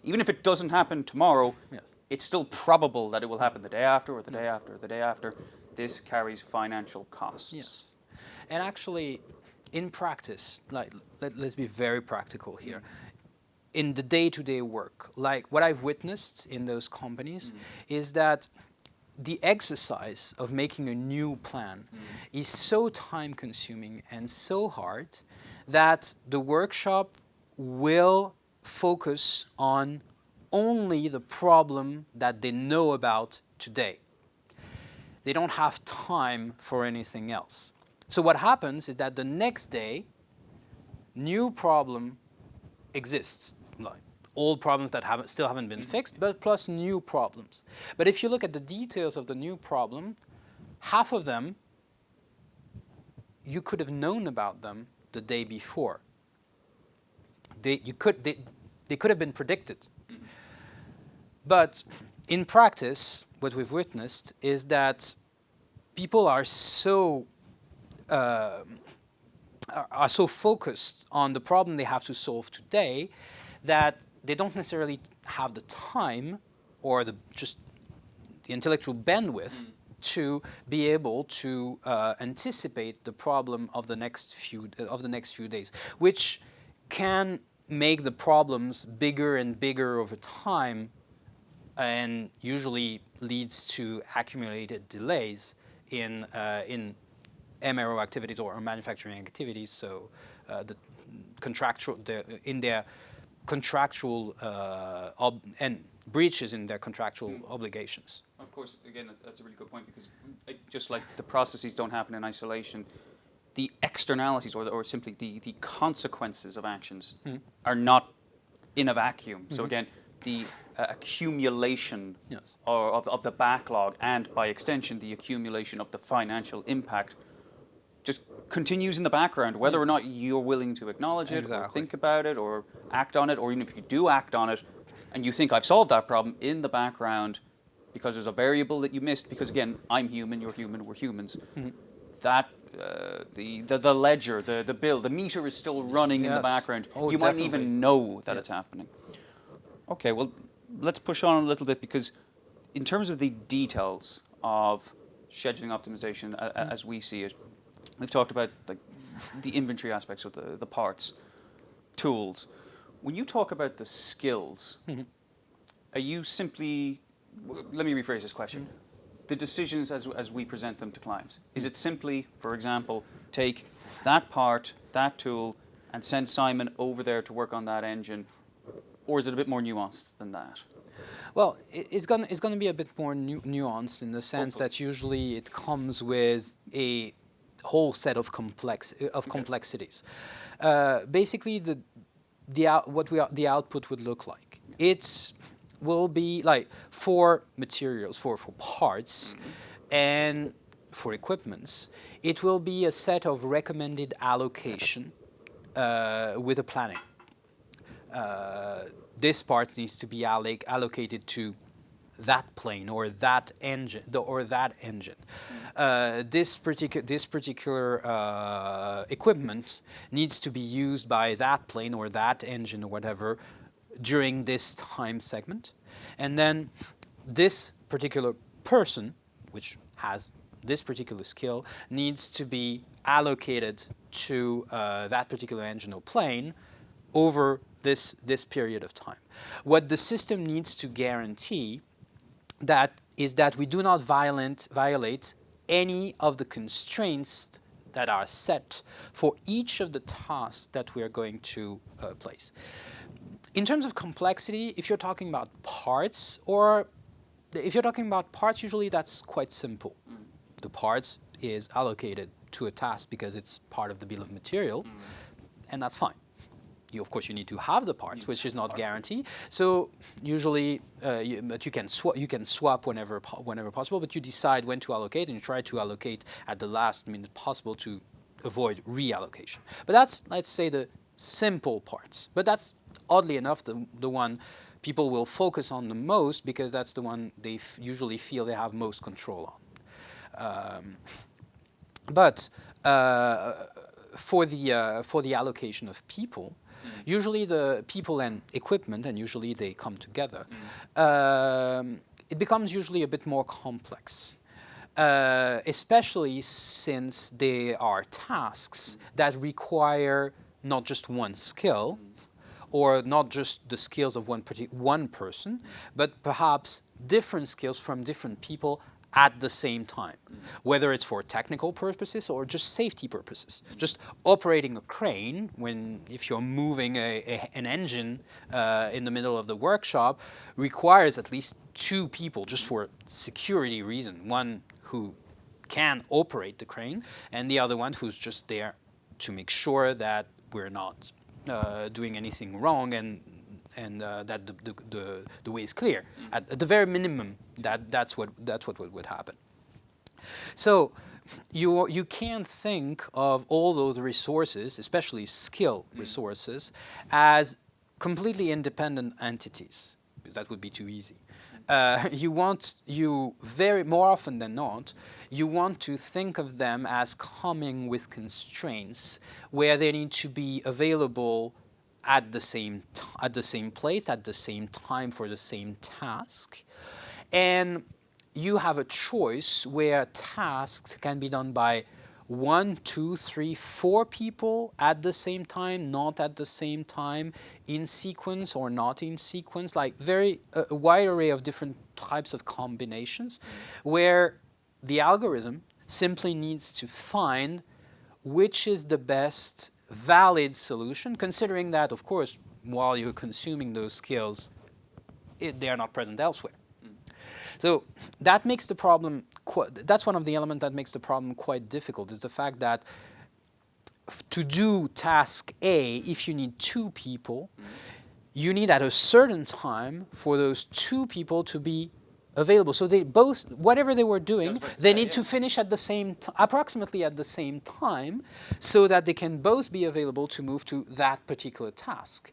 even if it doesn't happen tomorrow, it's still probable that it will happen the day after, or the day after, or the day after. This carries financial costs. Yes. And actually, in practice, let's be very practical here. in the day-to-day work. Like what I've witnessed in those companies is that the exercise of making a new plan is so time-consuming and so hard that the workshop will focus on only the problem that they know about today. They don't have time for anything else. So what happens is that the next day, new problem exists, like old problems that still haven't been fixed, but plus new problems. But if you look at the details of the new problem, half of them, you could have known about them the day before. They could have been predicted. But in practice, what we've witnessed is that people are so focused on the problem they have to solve today that they don't necessarily have the time or just the intellectual bandwidth to be able to anticipate the problem of the next few days, which can make the problems bigger and bigger over time, and usually leads to accumulated delays in MRO activities or manufacturing activities. So in their contractual and breaches in their contractual obligations. Of course, again, that's a really good point, because just like the processes don't happen in isolation, the externalities or simply the consequences of actions are not in a vacuum. So again, the accumulation of the backlog, and by extension the accumulation of the financial impact, just continues in the background, whether or not you're willing to acknowledge it or think about it or act on it, or even if you do act on it and you think I've solved that problem, in the background, because there's a variable that you missed, because again, I'm human, you're human, we're humans, that the ledger, the bill, the meter is still running in the background. You mightn't even know that it's happening. Okay, well, let's push on a little bit, because in terms of the details of scheduling optimization as we see it, we've talked about like the inventory aspects of the parts, tools. When you talk about the skills, are you simply, let me rephrase this question, the decisions as we present them to clients, is it simply, for example, take that part, that tool, and send Simon over there to work on that engine, or is it a bit more nuanced than that? Well, it's going to be a bit more nuanced, in the sense that usually it comes with a whole set of complexities. Basically, the output would look like. It will be like for materials, for parts, and for equipments. It will be a set of recommended allocation with a planning. This part needs to be allocated to that plane or that engine This particular equipment needs to be used by that plane or that engine or whatever during this time segment, and then this particular person, which has this particular skill, needs to be allocated to that particular engine or plane over this period of time. What the system needs to guarantee is that we do not violate any of the constraints that are set for each of the tasks that we are going to place. In terms of complexity, if you're talking about parts, usually that's quite simple. The parts is allocated to a task because it's part of the bill of material, and that's fine. Of course, you need to have the parts, which is not guaranteed. So usually, but you can swap whenever possible. But you decide when to allocate, and you try to allocate at the last minute possible to avoid reallocation. But that's, let's say, the simple parts. But that's, oddly enough, the one people will focus on the most, because that's the one they usually feel they have most control on. But for the allocation of people, usually the people and equipment, and usually they come together, it becomes usually a bit more complex, especially since they are tasks that require not just one skill or not just the skills of one person, but perhaps different skills from different people at the same time, whether it's for technical purposes or just safety purposes. Just operating a crane, if you're moving an engine in the middle of the workshop, requires at least two people, just for security reason. One who can operate the crane, and the other one who's just there to make sure that we're not doing anything wrong and that the way is clear. At the very minimum, that's what would happen. So you can't think of all those resources, especially skill resources, as completely independent entities, because that would be too easy. More often than not, you want to think of them as coming with constraints where they need to be available at the same place, at the same time for the same task. And you have a choice where tasks can be done by 1, 2, 3, 4 people at the same time, not at the same time, in sequence or not in sequence, like a wide array of different types of combinations, where the algorithm simply needs to find which is the best valid solution, considering that, of course, while you're consuming those skills, they are not present elsewhere. So that makes the problem, that's one of the elements that makes the problem quite difficult, is the fact that to do task A, if you need 2 people, you need at a certain time for those 2 people to be available. So they both, whatever they were doing, they need to finish at the same, approximately at the same time, so that they can both be available to move to that particular task.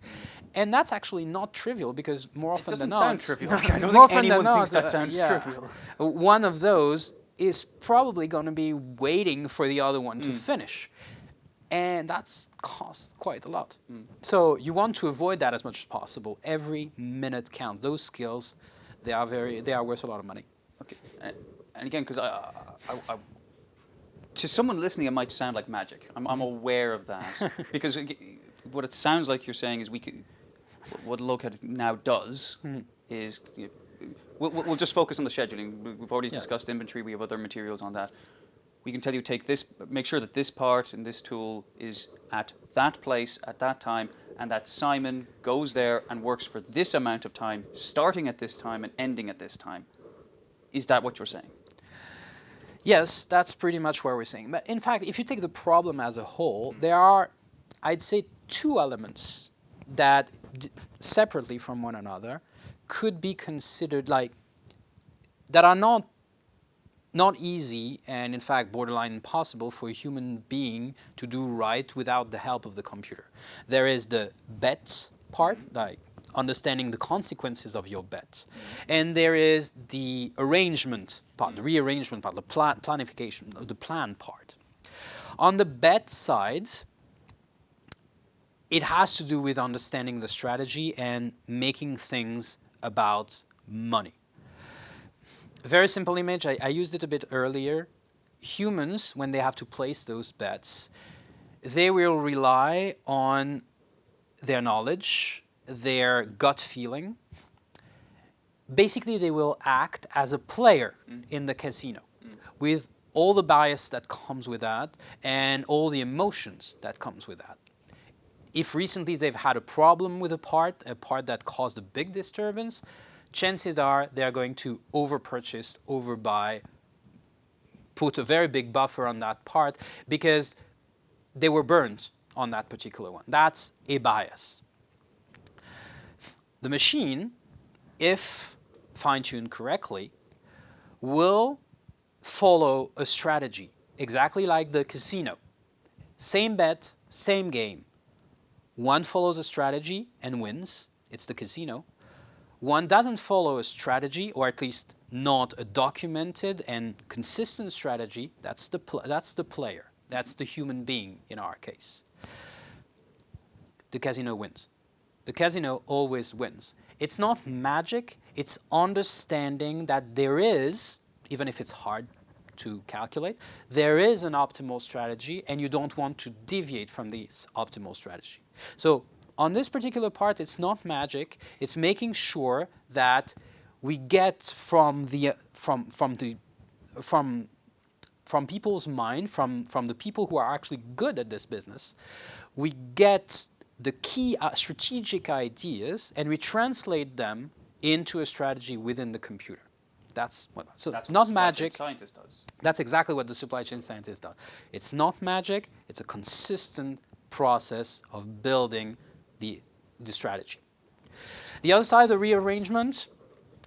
And that's actually not trivial, because more often than not, it doesn't sound trivial. I don't think anyone thinks that sounds trivial. One of those is probably going to be waiting for the other one to finish. And that's cost quite a lot. So you want to avoid that as much as possible. Every minute counts. Those skills, they are worth a lot of money. Okay, and again, because to someone listening, it might sound like magic. I'm aware of that, because what it sounds like you're saying is what Lokad now does is we'll just focus on the scheduling. We've already discussed inventory. We have other materials on that. We can tell you make sure that this part in this tool is at that place at that time, and that Simon goes there and works for this amount of time, starting at this time and ending at this time. Is that what you're saying? Yes, that's pretty much what we're saying. But in fact, if you take the problem as a whole, there are, I'd say, 2 elements that, separately from one another, could be considered that are not easy, and in fact borderline impossible for a human being to do right without the help of the computer. There is the bet part, like understanding the consequences of your bets. And there is the arrangement part, the rearrangement part, the planification, the plan part. On the bet side, it has to do with understanding the strategy and making things about money. Very simple image, I used it a bit earlier. Humans, when they have to place those bets, they will rely on their knowledge, their gut feeling. Basically, they will act as a player in the casino, with all the bias that comes with that and all the emotions that comes with that. If recently they've had a problem with a part that caused a big disturbance, chances are they're going to overpurchase, overbuy, put a very big buffer on that part because they were burned on that particular one. That's a bias. The machine, if fine-tuned correctly, will follow a strategy, exactly like the casino. Same bet, same game. One follows a strategy and wins. It's the casino. One doesn't follow a strategy, or at least not a documented and consistent strategy. That's the player. That's the human being in our case. The casino wins. The casino always wins. It's not magic. It's understanding that there is, even if it's hard to calculate, there is an optimal strategy, and you don't want to deviate from this optimal strategy. So on this particular part, it's not magic. It's making sure that we get from people's mind, from the people who are actually good at this business, we get the key strategic ideas and we translate them into a strategy within the computer. That's what not magic. Scientist does. That's exactly what the supply chain scientist does. It's not magic. It's a consistent process of building the strategy. The other side, the rearrangement,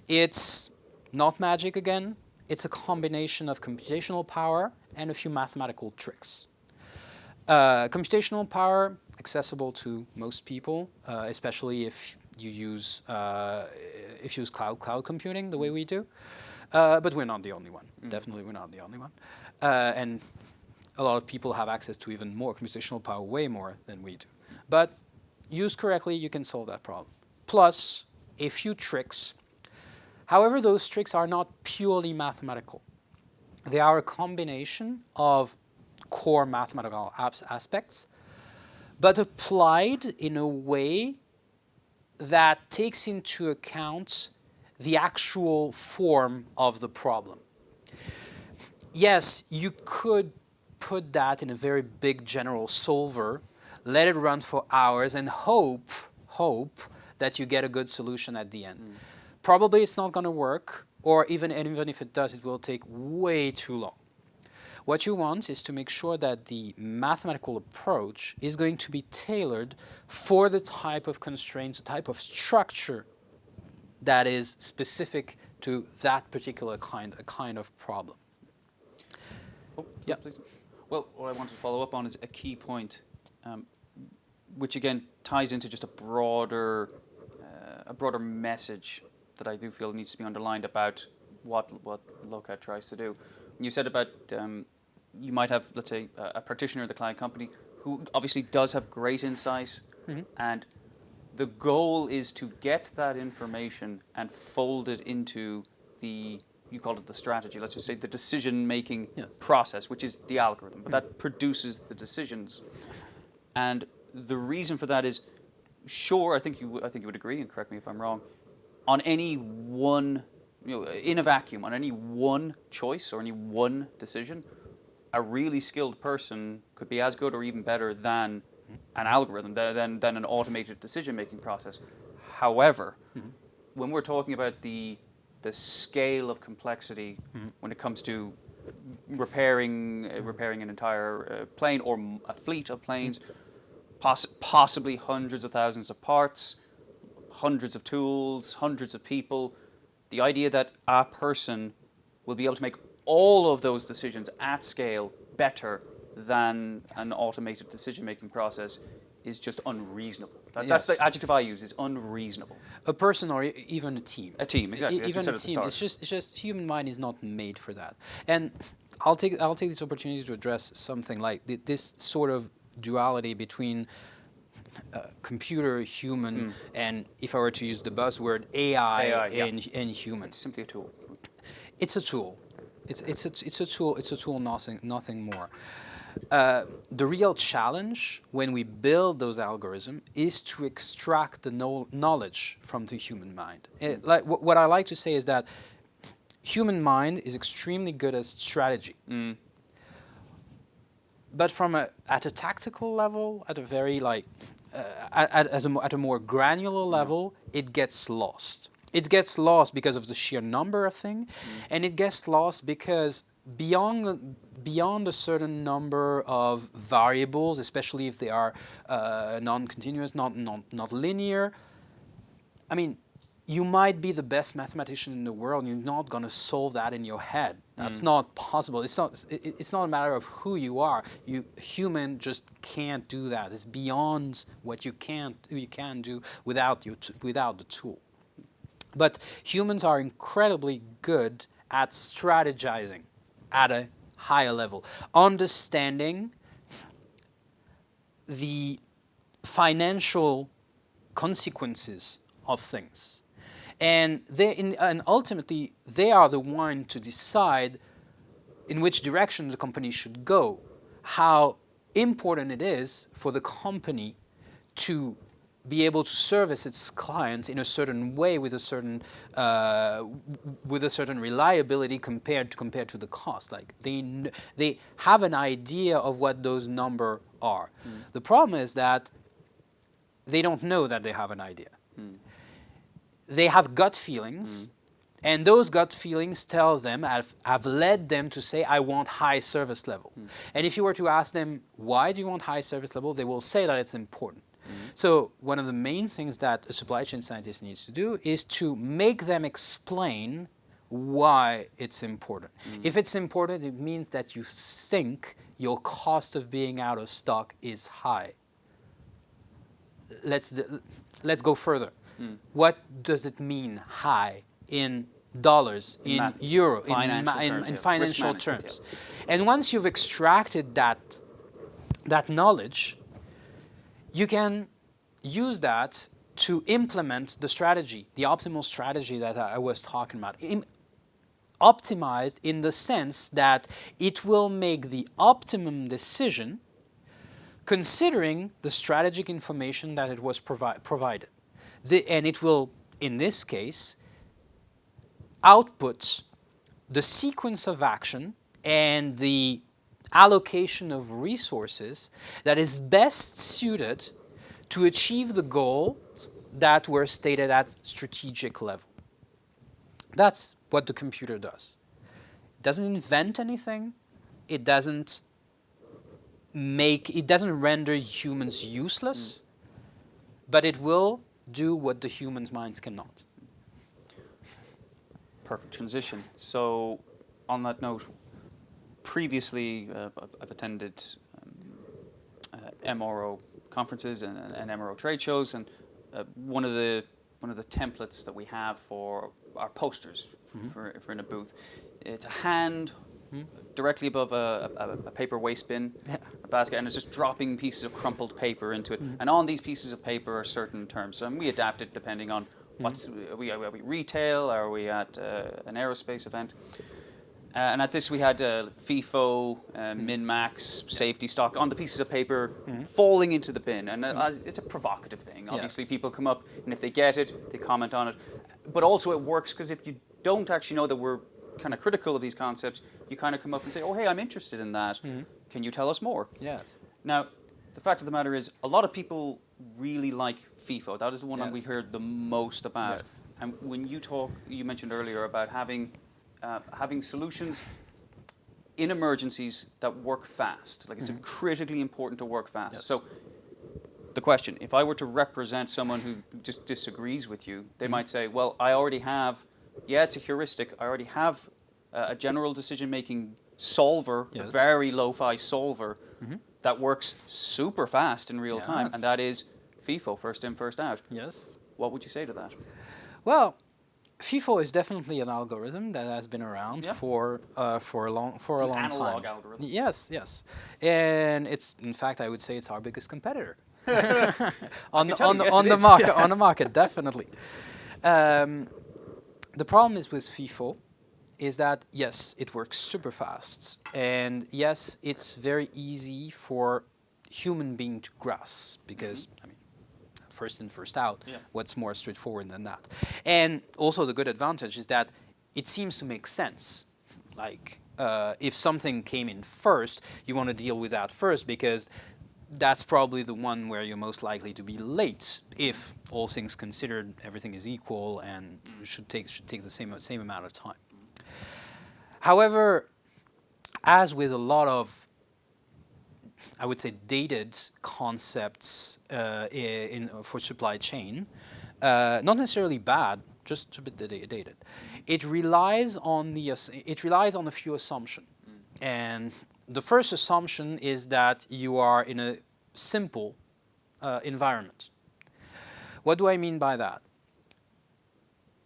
it's not magic again. It's a combination of computational power and a few mathematical tricks. Computational power, accessible to most people, especially if you use cloud computing the way we do. But we're not the only one. Definitely we're not the only one. And a lot of people have access to even more computational power, way more than we do. But used correctly, you can solve that problem. Plus a few tricks. However, those tricks are not purely mathematical. They are a combination of core mathematical aspects, but applied in a way that takes into account the actual form of the problem. Yes, you could put that in a very big general solver, let it run for hours, and hope that you get a good solution at the end. Probably it's not going to work, or even if it does, it will take way too long. What you want is to make sure that the mathematical approach is going to be tailored for the type of constraints, the type of structure that is specific to that particular kind of problem. Oh, yeah, please. Well, what I want to follow up on is a key point, which again ties into just a broader message that I do feel needs to be underlined about what Lokad tries to do. And you said about you might have, let's say, a practitioner in the client company who obviously does have great insight, and the goal is to get that information and fold it into you called it the strategy, let's just say the decision-making process, which is the algorithm, but that produces the decisions. And the reason for that is, sure, I think you would agree, and correct me if I'm wrong, on any one, in a vacuum, on any one choice or any one decision, a really skilled person could be as good or even better than an algorithm, than an automated decision-making process. However, when we're talking about the scale of complexity when it comes to repairing an entire plane or a fleet of planes, possibly hundreds of thousands of parts, hundreds of tools, hundreds of people, the idea that a person will be able to make all of those decisions at scale better than an automated decision-making process is just unreasonable. That's the adjective I use, is unreasonable. A person or even a team. A team, exactly. Even a team. It's just human mind is not made for that. And I'll take this opportunity to address something like this sort of duality between computer, human, and if I were to use the buzzword AI and human. It's simply a tool. It's a tool. It's a tool. It's a tool. Nothing more. The real challenge when we build those algorithms is to extract the knowledge from the human mind. What I like to say is that human mind is extremely good at strategy. But at a tactical level, at a very at a more granular level, it gets lost. It gets lost because of the sheer number of things, and it gets lost because beyond a certain number of variables, especially if they are non-continuous, not linear. I mean, you might be the best mathematician in the world, and you're not going to solve that in your head. That's not possible. It's not a matter of who you are. Human just can't do that. It's beyond what you can do without the tool. But humans are incredibly good at strategizing at a higher level, understanding the financial consequences of things. And ultimately, they are the one to decide in which direction the company should go, how important it is for the company to be able to service its clients in a certain way with a certain reliability compared to the cost. Like they have an idea of what those numbers are. The problem is that they don't know that they have an idea. They have gut feelings, and those gut feelings tells them have led them to say, I want high service level. And if you were to ask them, why do you want high service level, they will say that it's important. So one of the main things that a supply chain scientist needs to do is to make them explain why it's important. If it's important, it means that you think your cost of being out of stock is high. Let's go further. What does it mean high in dollars, in euro, in financial terms? And once you've extracted that knowledge, you can use that to implement the strategy, the optimal strategy that I was talking about. Optimized in the sense that it will make the optimum decision considering the strategic information that it was provided. And it will, in this case, output the sequence of action and the allocation of resources that is best suited to achieve the goals that were stated at strategic level. That's what the computer does. It doesn't invent anything. It doesn't render humans useless, but it will do what the human's minds cannot. Perfect transition. So, on that note, previously I've attended MRO conferences and MRO trade shows, and one of the templates that we have for our posters for in a booth, it's a hand directly above a paper waste bin, a basket, and it's just dropping pieces of crumpled paper into it. And on these pieces of paper are certain terms, and we adapt it depending on are we retail, are we at an aerospace event. And at this we had FIFO, min-max, safety stock on the pieces of paper falling into the bin. And it's a provocative thing. Obviously people come up, and if they get it, they comment on it. But also it works because if you don't actually know that we're kind of critical of these concepts, you kind of come up and say, oh, hey, I'm interested in that. Can you tell us more? Yes. Now, the fact of the matter is, a lot of people really like FIFO. That is the one that we heard the most about. Yes. And when you mentioned earlier about having solutions in emergencies that work fast. Like it's critically important to work fast. Yes. So the question, if I were to represent someone who just disagrees with you, they might say, well, I already have, it's a heuristic, I already have a general decision-making solver, a very lo-fi solver, that works super fast in real time, and that is FIFO, first in, first out. Yes. What would you say to that? Well, FIFO is definitely an algorithm that has been around for a long time. Analog algorithm. Yes, yes, and it's, in fact, I would say it's our biggest competitor on the market, definitely. The problem is with FIFO is that yes, it works super fast, and yes, it's very easy for human being to grasp because I mean, first in, first out. What's more straightforward than that? And also the good advantage is that it seems to make sense. Like if something came in first, you want to deal with that first because that's probably the one where you're most likely to be late. If all things considered, everything is equal and should take the same amount of time. However, as with a lot of, I would say, dated concepts for supply chain, not necessarily bad, just a bit dated. It relies on a few assumptions, and the first assumption is that you are in a simple environment. What do I mean by that?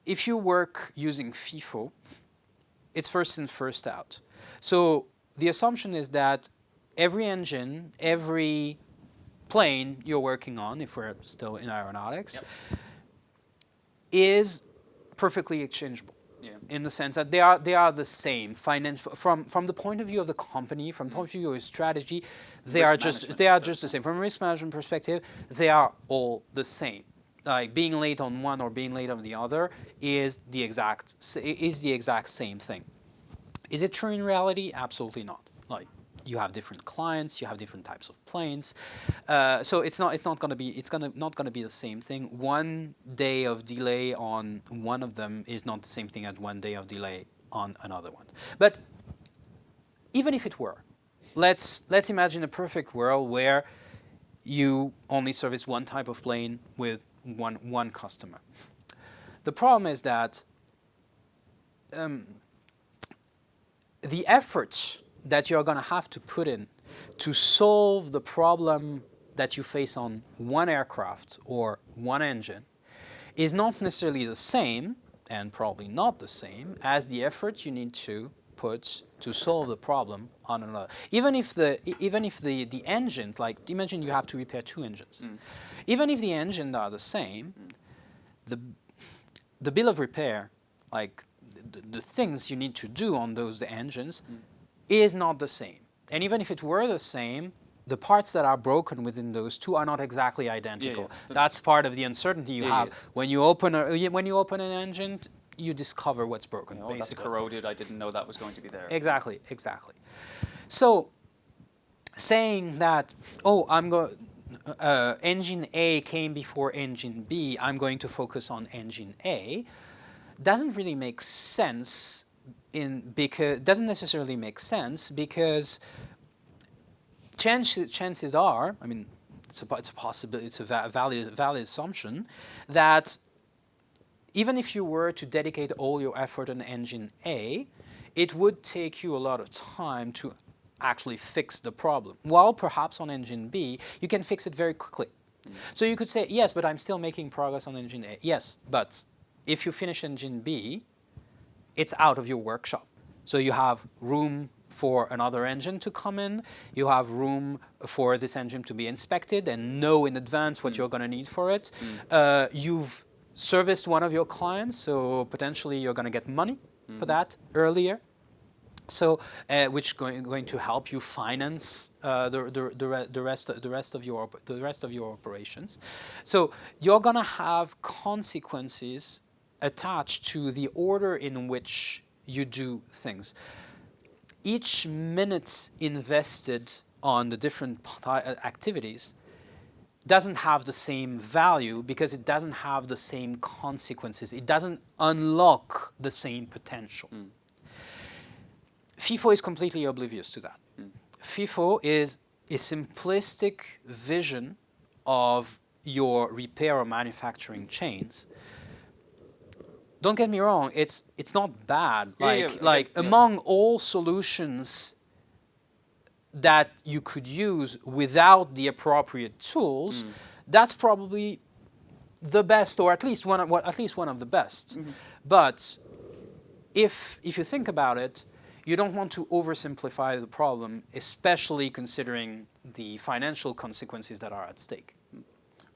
If you work using FIFO, it's first in, first out. So the assumption is that every engine, every plane you're working on, if we're still in aeronautics, is perfectly exchangeable. in the sense that they are the same. From the point of view of the company, from the point of view of strategy, they are just the same. From a risk management perspective, they are all the same. Like being late on one or being late on the other is the exact same thing. Is it true in reality? Absolutely not. Like you have different clients, you have different types of planes, so it's not going to be the same thing. 1 day of delay on one of them is not the same thing as 1 day of delay on another one. But even if it were, let's imagine a perfect world where you only service one type of plane with one customer. The problem is that the effort that you're going to have to put in to solve the problem that you face on one aircraft or one engine is not necessarily the same, and probably not the same, as the effort you need to put to solve the problem on another. Even if the engines, like imagine you have to repair 2 engines. Even if the engines are the same, the bill of repair, like the things you need to do on those engines is not the same. And even if it were the same, the parts that are broken within those two are not exactly identical. That's part of the uncertainty you have. When you open an engine, you discover what's broken. Oh, that's corroded. I didn't know that was going to be there. Exactly. So saying that, engine A came before engine B, I'm going to focus on engine A, doesn't really make sense. Doesn't necessarily make sense because chances are, I mean, it's a possibility, it's a valid assumption that even if you were to dedicate all your effort on engine A, it would take you a lot of time to actually fix the problem. While perhaps on engine B, you can fix it very quickly. So you could say, yes, but I'm still making progress on engine A. Yes, but if you finish engine B, it's out of your workshop. So you have room for another engine to come in. You have room for this engine to be inspected and know in advance what you're going to need for it. You've serviced one of your clients, so potentially you're going to get money for that earlier. So, which is going to help you finance the rest of your operations. So you're going to have consequences attached to the order in which you do things. Each minute invested on the different activities doesn't have the same value because it doesn't have the same consequences. It doesn't unlock the same potential. FIFO is completely oblivious to that. FIFO is a simplistic vision of your repair or manufacturing chains. Don't get me wrong, it's not bad. Among all solutions that you could use without the appropriate tools, that's probably the best, or at least one of the best. But if you think about it, you don't want to oversimplify the problem, especially considering the financial consequences that are at stake.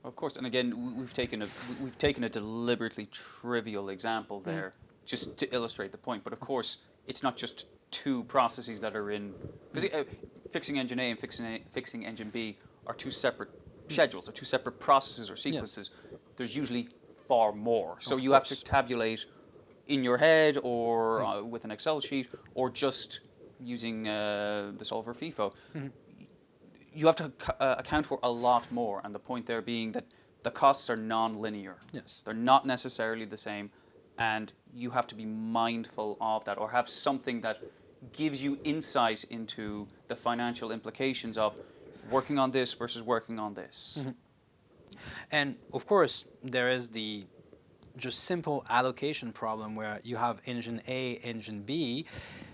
Of course, and again, we've taken a deliberately trivial example there, just to illustrate the point. But of course, it's not just 2 processes that are in, because fixing engine A and fixing engine B are 2 separate schedules, or 2 separate processes or sequences. There's usually far more. So you have to tabulate in your head, or with an Excel sheet, or just using the solver FIFO. You have to account for a lot more, and the point there being that the costs are non-linear. Yes. They're not necessarily the same, and you have to be mindful of that, or have something that gives you insight into the financial implications of working on this versus working on this. And of course, there is the just simple allocation problem where you have engine A, engine B.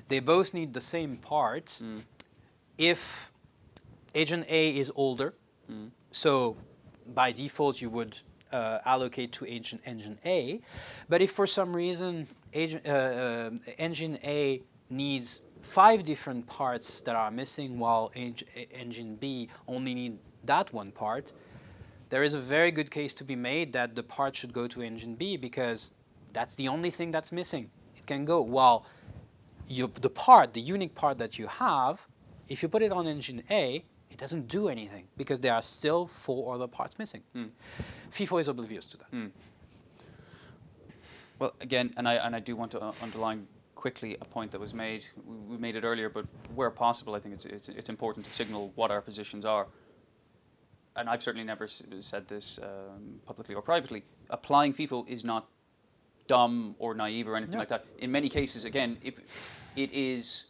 They both need the same parts. If engine A is older, so by default you would allocate to engine A. But if for some reason engine A needs 5 different parts that are missing, while engine B only need that one part, there is a very good case to be made that the part should go to engine B because that's the only thing that's missing it can go. While the unique part that you have, if you put it on engine A, it doesn't do anything because there are still 4 other parts missing. FIFO is oblivious to that. Well, again, and I do want to underline quickly a point that was made. We made it earlier, but where possible, I think it's important to signal what our positions are. And I've certainly never said this publicly or privately. Applying FIFO is not dumb or naive or anything like that. In many cases, again, if it is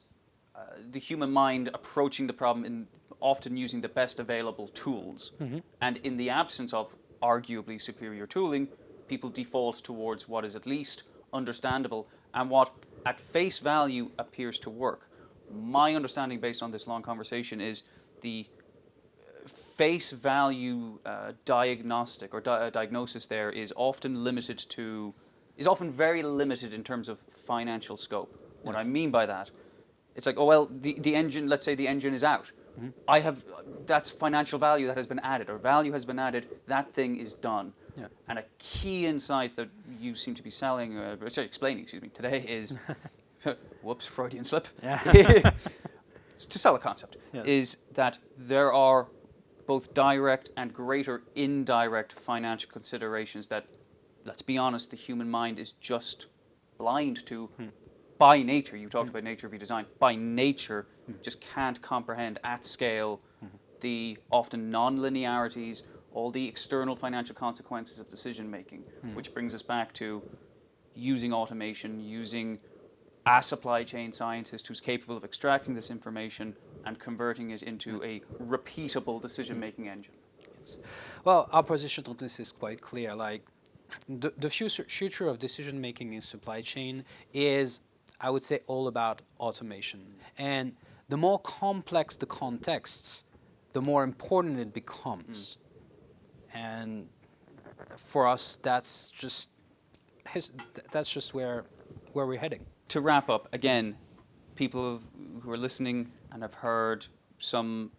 the human mind approaching the problem in often using the best available tools, and in the absence of arguably superior tooling, people default towards what is at least understandable and what at face value appears to work. My understanding based on this long conversation is the face value diagnostic or diagnosis there is often very limited in terms of financial scope. What I mean by that, it's like, oh well, the engine, let's say the engine is out. That's financial value that has been added, or value has been added, that thing is done. And a key insight that you seem to be explaining today is, whoops, Freudian slip, to sell a concept, is that there are both direct and greater indirect financial considerations that, let's be honest, the human mind is just blind to by nature. You talked about nature via design. By nature, just can't comprehend at scale the often non-linearities, all the external financial consequences of decision making, which brings us back to using automation, using a supply chain scientist who's capable of extracting this information and converting it into a repeatable decision-making engine. Yes. Well, our position on this is quite clear. Like, the future of decision-making in supply chain is, I would say, all about automation. And the more complex the contexts, the more important it becomes. And for us, that's just where we're heading. To wrap up, again, people who are listening and have heard some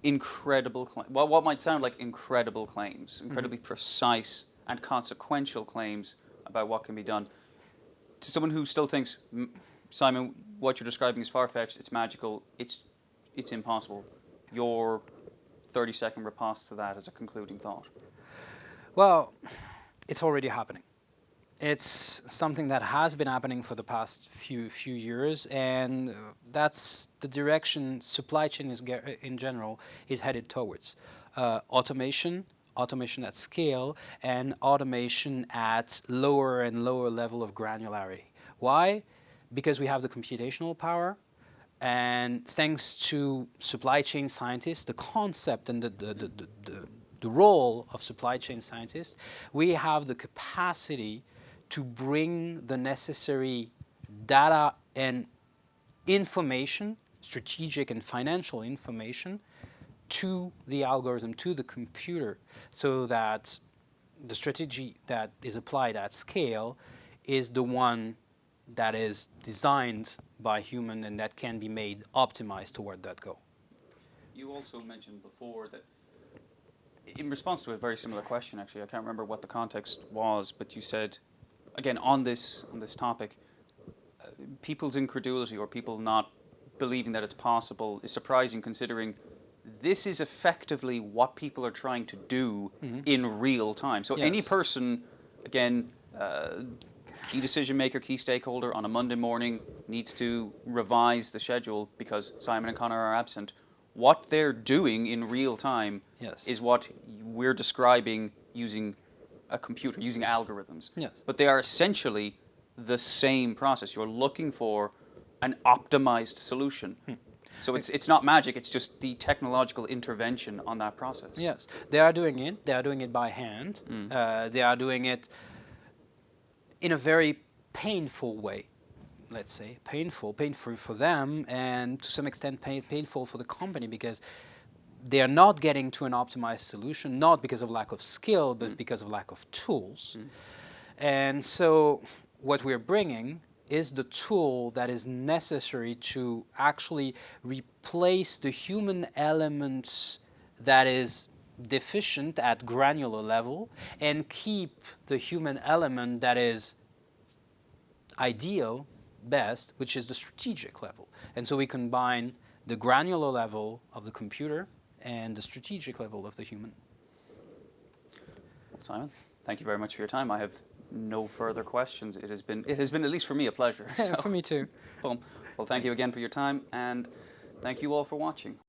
incredible what might sound like incredible claims, incredibly precise and consequential claims about what can be done. To someone who still thinks, Simon, what you're describing is far-fetched, it's magical, it's impossible. Your 30-second riposte to that as a concluding thought. Well, it's already happening. It's something that has been happening for the past few years, and that's the direction supply chain in general is headed towards. Automation at scale, and automation at lower and lower level of granularity. Why? Because we have the computational power, and thanks to supply chain scientists, the concept and the role of supply chain scientists, we have the capacity to bring the necessary data and information, strategic and financial information, to the algorithm, to the computer, so that the strategy that is applied at scale is the one that is designed by human and that can be made optimized toward that goal. You also mentioned before that, in response to a very similar question, actually, I can't remember what the context was, but you said, again, on this topic, people's incredulity or people not believing that it's possible is surprising, considering this is effectively what people are trying to do in real time. So any person, again, key decision maker, key stakeholder on a Monday morning needs to revise the schedule because Simon and Connor are absent. What they're doing in real time is what we're describing using a computer, using algorithms. But they are essentially the same process. You're looking for an optimized solution. So it's not magic, it's just the technological intervention on that process. Yes, they are doing it. They are doing it by hand. They are doing it in a very painful way, let's say. Painful for them, and to some extent painful for the company, because they are not getting to an optimized solution, not because of lack of skill, but because of lack of tools. And so what we're bringing is the tool that is necessary to actually replace the human elements that is deficient at granular level and keep the human element that is ideal, best, which is the strategic level. And so we combine the granular level of the computer and the strategic level of the human. Simon, thank you very much for your time. I have no further questions. It has been, at least for me, a pleasure. Yeah, for me too. Boom. Well, thank you again for your time, and thank you all for watching.